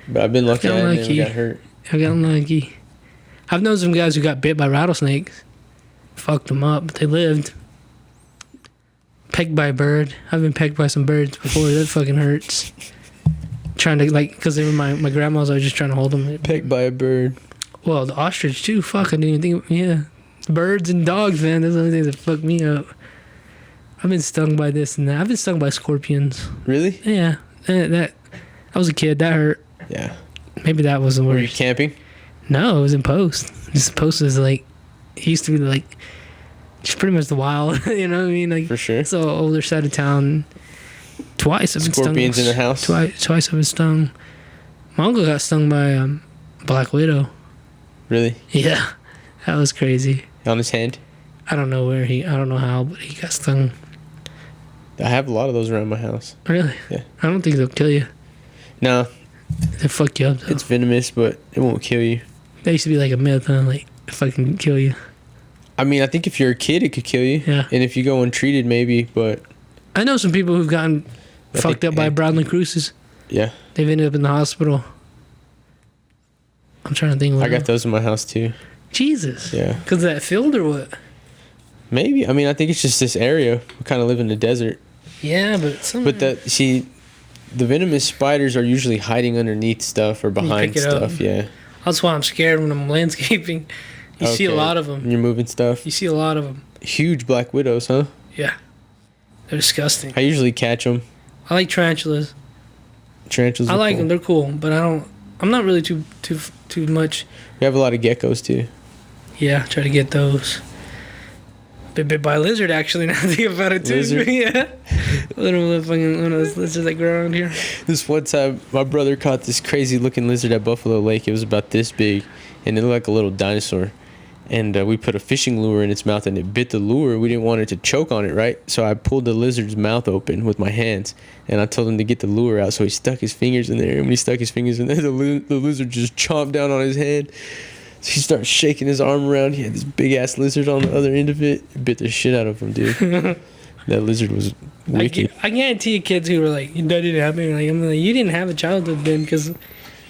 but I've been lucky. I never got hurt. I got lucky. I've known some guys who got bit by rattlesnakes. Fucked them up, but they lived. Pecked by a bird. I've been pecked by some birds before. That fucking hurts. Trying to, like, because they were my grandma's, I was just trying to hold them. Pecked by a bird. Well, the ostrich, too. Fuck, I didn't even think. Yeah. Birds and dogs, man. Those are the only things that fuck me up. I've been stung by this and that. I've been stung by scorpions. Really? Yeah. I was a kid. That hurt. Yeah. Maybe that was the worst. Were you camping? No, it was in Post. This Post is like, it used to be like, just pretty much the wild, you know what I mean? Like, for sure. So older side of town. Twice I've been stung. Scorpions in the house? Twice I've been stung. My uncle got stung by black widow. Really? Yeah. That was crazy. On his hand? I don't know how, but he got stung. I have a lot of those around my house. Really? Yeah. I don't think they'll kill you. No. They fuck you up, though. It's venomous, but it won't kill you. That used to be like a myth, huh? Like, fucking kill you. I mean, I think if you're a kid, it could kill you. Yeah. And if you go untreated, maybe, but... I know some people who've gotten fucked up by brown cruces. Yeah. They've ended up in the hospital. I'm trying to think. I got those in my house, too. Jesus. Yeah. Because of that field or what? Maybe. I mean, I think it's just this area. We kind of live in the desert. Yeah, but the venomous spiders are usually hiding underneath stuff or behind stuff. Yeah. That's why I'm scared when I'm landscaping. You see a lot of them. When you're moving stuff. You see a lot of them. Huge black widows, huh? Yeah. They're disgusting. I usually catch them. I like tarantulas. Tarantulas. I like them. They're cool, but I'm not really too much. We have a lot of geckos too. Yeah, try to get those. Been bit by a lizard, actually. Now I think about it too. Lizard? Yeah. Little fucking one of those lizards that grow around here. This one time, my brother caught this crazy looking lizard at Buffalo Lake. It was about this big, and it looked like a little dinosaur. And we put a fishing lure in its mouth, and it bit the lure. We didn't want it to choke on it, right? So I pulled the lizard's mouth open with my hands, and I told him to get the lure out. So he stuck his fingers in there, and when he stuck his fingers in there, the lizard just chomped down on his hand. So he started shaking his arm around. He had this big ass lizard on the other end of it. It bit the shit out of him, dude. That lizard was wicked. I guarantee you, kids who were like, "That didn't happen." I'm like, you didn't have a childhood then, because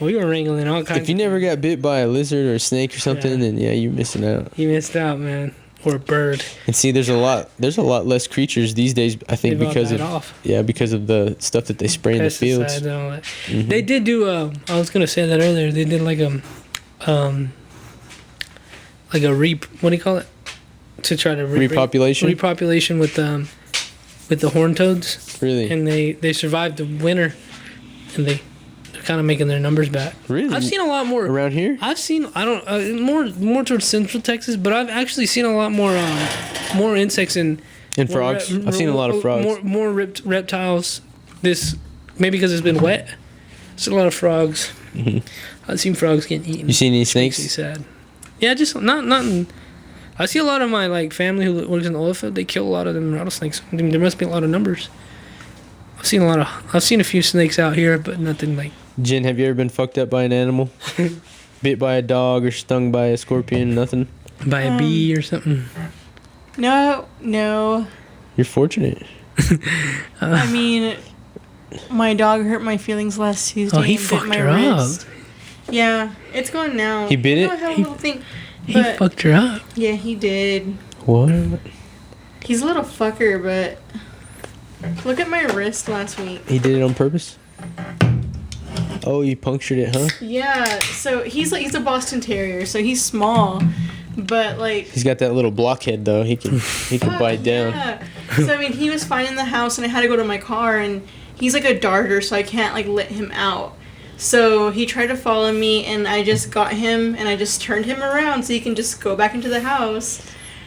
we were wrangling all kinds. If you never got bit by a lizard or a snake or something, then yeah, you're missing out. You missed out, man. Or a bird. And see, there's a lot less creatures these days. I think because of the stuff that they spray in the fields. And all that. Mm-hmm. They did do. I was gonna say that earlier. They did like a what do you call it? To try to repopulation with the horned toads. Really? And they survived the winter, and they're kind of making their numbers back. Really? I've seen a lot more around here. I've seen more towards central Texas, but I've actually seen a lot more insects and frogs. I've seen a lot of frogs. More reptiles. This maybe because it's been wet. Seen a lot of frogs. Mm-hmm. I've seen frogs getting eaten. You seen any snakes? Makes me sad. Yeah, just nothing. I see a lot of my family who works in the oil field. They kill a lot of them rattlesnakes. I mean, there must be a lot of numbers. I've seen a few snakes out here, but nothing like. Jen, have you ever been fucked up by an animal? Bit by a dog or stung by a scorpion? Nothing. By a bee or something? No. You're fortunate. I mean, my dog hurt my feelings last Tuesday. Oh, he fucked her up. Yeah, it's gone now. He bit it? I have a little thing. He fucked her up. Yeah, he did. What? He's a little fucker, but Look at my wrist last week. He did it on purpose? Oh, you punctured it, huh? Yeah, so he's a Boston Terrier, so he's small, but like He's got that little blockhead though. He can bite down. yeah. So I mean, he was fine in the house, and I had to go to my car, and he's like a darter, so I can't like let him out. So he tried to follow me, and I just got him, and I just turned him around so he can just go back into the house.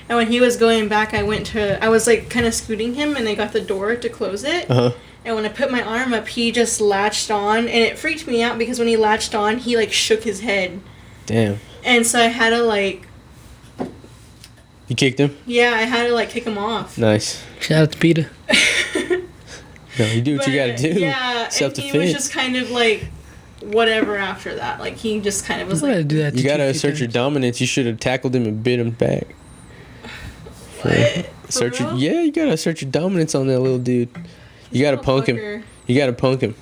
And when he was going back, I was like kind of scooting him, and I got the door to close it. Uh-huh. And when I put my arm up, he just latched on, and it freaked me out because when he latched on, he like shook his head. Damn. And so I had to like, You kicked him? yeah, I had to like kick him off. Nice. Shout out to Peter. No, you do what you gotta do. Yeah, and Self-defense. he was just kind of like, whatever after that. Like, he just kind of was I'm gonna like, do that. You to gotta two assert your times. dominance. You should have tackled him and bit him back. what? Assert For your, real? yeah, you gotta assert your dominance on that little dude. You gotta punk him. Motherfucker. You gotta punk him.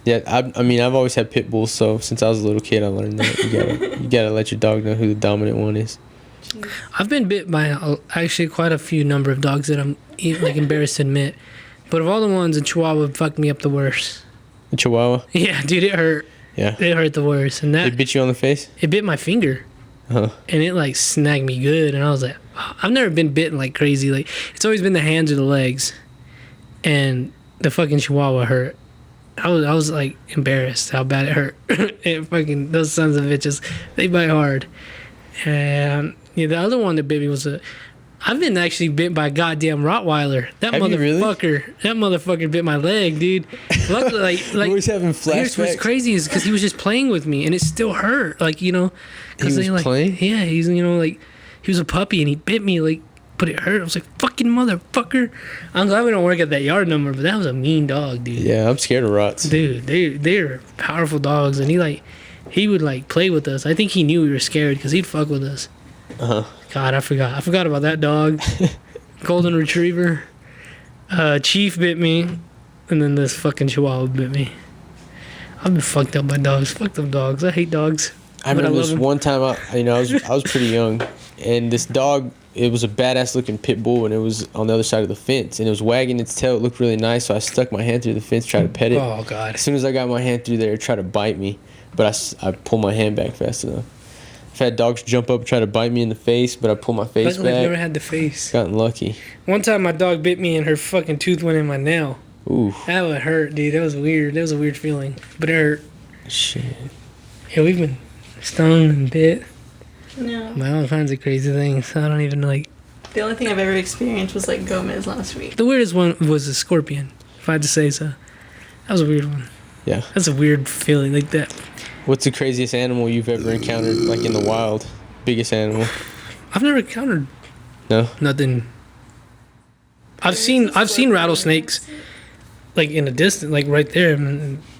Yeah, I mean, I've always had pit bulls, so since I was a little kid, I learned that you gotta let your dog know who the dominant one is. I've been bit by actually quite a few number of dogs that I'm like embarrassed to admit, but of all the ones, a Chihuahua fucked me up the worst. A Chihuahua. Yeah, dude, it hurt. Yeah. It hurt the worst, and that It bit you on the face. it bit my finger, Huh. and it like snagged me good, and I was like, I've never been bitten like crazy. Like it's always been the hands or the legs, and the fucking Chihuahua hurt. I was like embarrassed how bad it hurt. It fucking those sons of bitches, they bite hard. And yeah, the other one that bit me was I've been actually bit by a goddamn Rottweiler. That Have you really? motherfucker bit my leg, dude. Luckily, like always having here's what's flashbacks. crazy is because he was just playing with me and it still hurt. Like He was like, playing? Yeah, he's like he was a puppy and he bit me like. But it hurt. I was like, fucking motherfucker. I'm glad we don't work at that yard no more, but that was a mean dog, dude. Yeah, I'm scared of rots. Dude, they're powerful dogs, and he would like play with us. I think he knew we were scared because he'd fuck with us. Uh huh. God, I forgot about that dog. Golden Retriever. Chief bit me, and then this fucking Chihuahua bit me. I've been fucked up by dogs. Fuck them dogs. I hate dogs. I But remember love this 'em. one time. I was pretty young, and this dog. It was a badass looking pit bull, and it was on the other side of the fence, and it was wagging its tail. It looked really nice, so I stuck my hand through the fence, tried to pet it. Oh God. As soon as I got my hand through there, it tried to bite me, but I pulled my hand back fast enough. I've had dogs jump up and try to bite me in the face, but I pulled my face Luckily, I've never back. had the face. Gotten lucky. One time, my dog bit me, and her fucking tooth went in my nail. Ooh, That would hurt, dude. That was weird. That was a weird feeling, but it hurt. shit. Yeah, we've been stung and bit No. by all kinds of crazy things. I don't even like. The only thing I've ever experienced was like Gomez last week. The weirdest one was a scorpion, if I had to say so. That was a weird one. Yeah. That's a weird feeling like that. What's the craziest animal you've ever encountered, like in the wild? Biggest animal? I've never encountered No. nothing. I've seen rattlesnakes, like in a distance, like right there,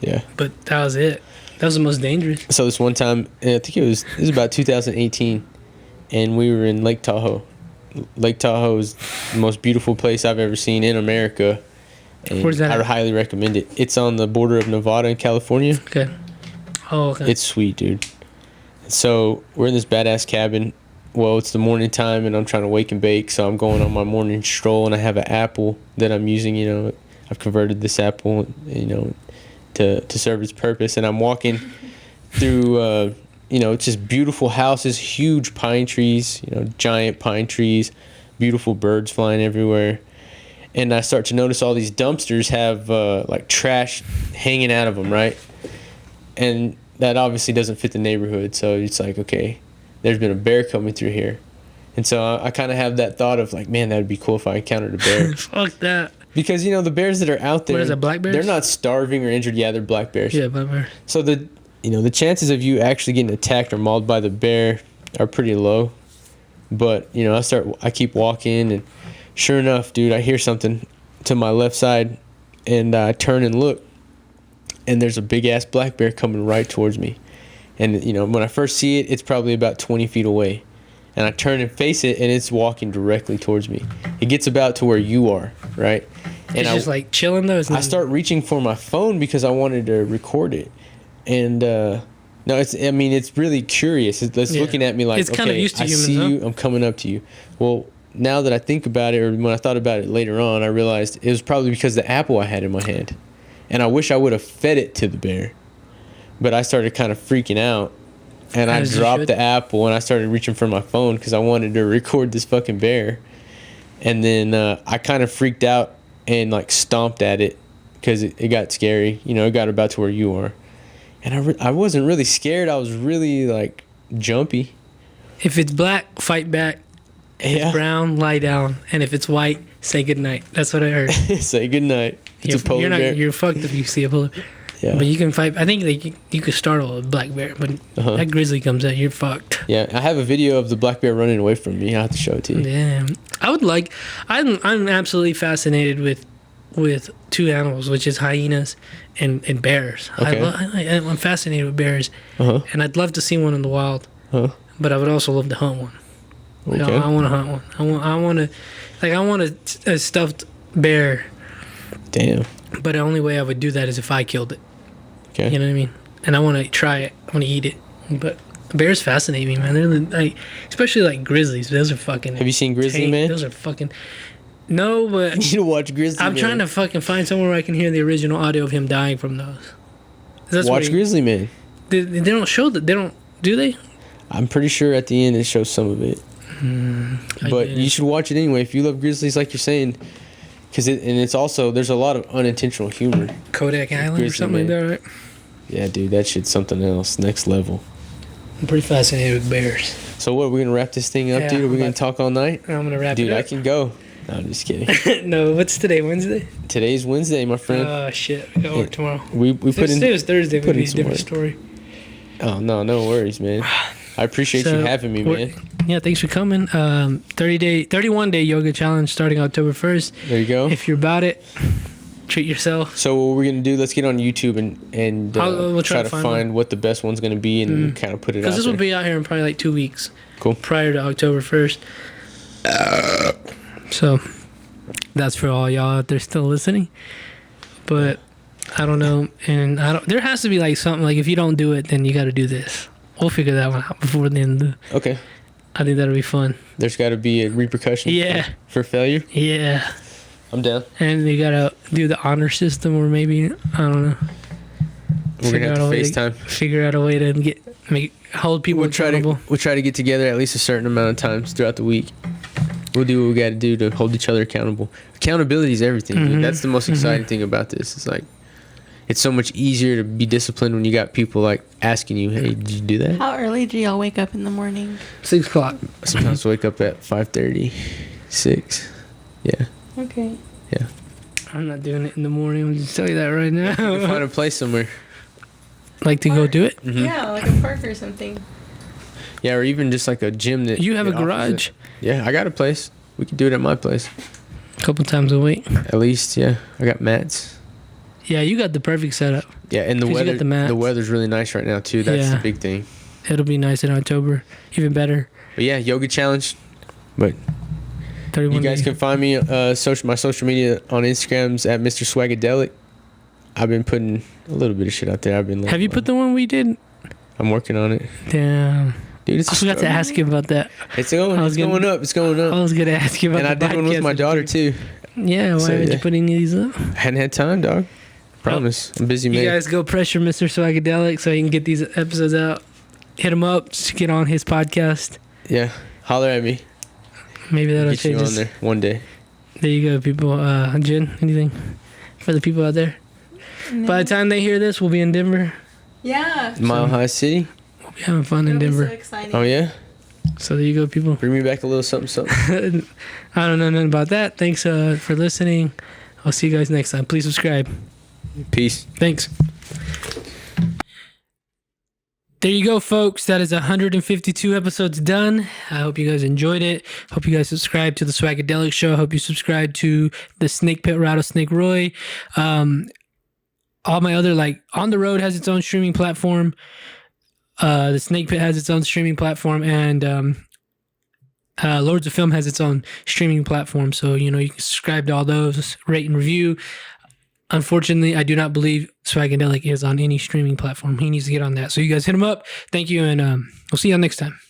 Yeah. but that was it. That was the most dangerous. So this one time, I think it was about 2018, and we were in Lake Tahoe. Lake Tahoe is the most beautiful place I've ever seen in America. And Where's that I at? would highly recommend it. It's on the border of Nevada and California. Okay. Oh, okay. It's sweet, dude. So we're in this badass cabin. Well, it's the morning time, and I'm trying to wake and bake, so I'm going on my morning stroll, and I have an apple that I'm using. I've converted this apple, to serve its purpose, and I'm walking through. It's just beautiful houses, huge pine trees, giant pine trees, beautiful birds flying everywhere. And I start to notice all these dumpsters have like trash hanging out of them, right? And that obviously doesn't fit the neighborhood. So it's like, okay, there's been a bear coming through here. And so I kind of have that thought of like, man, that would be cool if I encountered a bear. Fuck that. Because, the bears that are out there, What is that, black bears? they're not starving or injured. Yeah, they're black bears. Yeah, black bear. So the chances of you actually getting attacked or mauled by the bear are pretty low. But, I keep walking, and sure enough, dude, I hear something to my left side, and I turn and look, and there's a big ass black bear coming right towards me. And, when I first see it, it's probably about 20 feet away. And I turn and face it, and it's walking directly towards me. It gets about to where you are, right? And It's just like chilling though. I start reaching for my phone because I wanted to record it. And no, it's really curious. It's Yeah. looking at me like, It's kinda okay, used to I humans, see huh? you, I'm coming up to you. Well, now that I think about it, or when I thought about it later on, I realized it was probably because the apple I had in my hand. And I wish I would have fed it to the bear. But I started kind of freaking out. And I dropped the apple and I started reaching for my phone because I wanted to record this fucking bear. And then I kind of freaked out and like stomped at it because it got scary. You know, it got about to where you are. And I wasn't really scared. I was really like jumpy. If it's black, fight back. If it's brown, lie down. And if it's white, say goodnight. That's what I heard. Say goodnight. It's a polar bear. You're fucked if you see a polar bear. Yeah. But you can fight. I think like you could startle a black bear, but that grizzly comes out, you're fucked. Yeah, I have a video of the black bear running away from me. I have to show it to you. Yeah, I'm absolutely fascinated with two animals, which is hyenas and bears. Okay. I'm fascinated with bears, and I'd love to see one in the wild. But I would also love to hunt one. Okay. You know, I want to hunt one. I want a stuffed bear. Damn. But the only way I would do that is if I killed it. Okay. You know what I mean? And I want to try it. I want to eat it. But bears fascinate me, man. They're like, especially like grizzlies. Those are fucking. Have you seen Grizzly Man? Those are fucking. No, but you need to watch Grizzly Man. I'm trying to fucking find somewhere where I can hear the original audio of him dying from those. Watch Grizzly Man. They don't show that. They don't. Do they? I'm pretty sure at the end it shows some of it. But you should watch it anyway if you love grizzlies, like you're saying. Because it's also, there's a lot of unintentional humor. Kodak Island or something like that, right? Yeah, dude, that shit's something else, next level. I'm pretty fascinated with bears. So what, are we going to wrap this thing up, dude? Are we going to talk all night? I'm going to wrap it up. Dude, I can go. No, I'm just kidding. No, what's today, Wednesday? Today's Wednesday, my friend. Oh, shit. We got work tomorrow. We put in... Today was Thursday. It would be a different story. Oh, no worries, man. I appreciate you having me, man. Yeah, thanks for coming. 31-day yoga challenge starting October 1st. There you go. If you're about it, treat yourself. So what we're going to do, let's get on YouTube and we'll try to find what the best one's going to be and kind of put it out there. Because this will be out here in probably like 2 weeks. Cool. Prior to October 1st. So that's for all y'all out there still listening. But I don't know. And there has to be like something like if you don't do it, then you got to do this. We'll figure that one out before the end. Okay. I think that'll be fun. There's got to be a repercussion. Yeah. For failure. Yeah. I'm down. And you gotta do the honor system, or maybe I don't know. We're gonna have to FaceTime. Figure out a way to hold people accountable. We'll try to get together at least a certain amount of times throughout the week. We'll do what we got to do to hold each other accountable. Accountability is everything, dude. That's the most exciting thing about this. It's like, it's so much easier to be disciplined when you got people like asking you, "Hey, did you do that?" How early do y'all wake up in the morning? 6 o'clock. Sometimes I wake up at 5:30, 6. Yeah. Okay. Yeah. I'm not doing it in the morning. I'm just tell you that right now. We'll find a place somewhere. Like to go do it? Yeah, like a park or something. Yeah, or even just like a gym that you have a garage. Yeah, I got a place. We can do it at my place. A couple times a week. At least, yeah. I got mats. Yeah, you got the perfect setup. Yeah, and the weather's really nice right now too. That's the big thing. It'll be nice in October, even better. But yeah, yoga challenge. But you guys can find me my social media on Instagram's at Mr. Swagadelic. I've been putting a little bit of shit out there. Have you put the one we did? I'm working on it. Damn. Dude, I forgot to ask you about that. It's going up. It's going up. I was gonna ask you about and the I did one with my daughter too. Yeah, why didn't you put any of these up? I hadn't had time, dog. Promise. I'm busy, man. You guys go pressure Mr. Swagadelic so he can get these episodes out. Hit him up. Just get on his podcast. Yeah. Holler at me. Maybe that'll change. Get you on there one day. There you go, people. Jen, anything for the people out there? No. By the time they hear this, we'll be in Denver. Yeah. Mile High City. We'll be having fun in Denver. So exciting. Oh, yeah? So there you go, people. Bring me back a little something. I don't know nothing about that. Thanks for listening. I'll see you guys next time. Please subscribe. Peace. Thanks. There you go, folks. That is 152 episodes done. I hope you guys enjoyed it. Hope you guys subscribe to the Swagadelic Show. I hope you subscribe to the Snake Pit Rattlesnake Roy. All my other, like, On the Road has its own streaming platform. The Snake Pit has its own streaming platform, and Lords of Film has its own streaming platform. So, you can subscribe to all those, rate and review. Unfortunately, I do not believe Swagadelic is on any streaming platform. He needs to get on that. So you guys hit him up. Thank you, and we'll see y'all next time.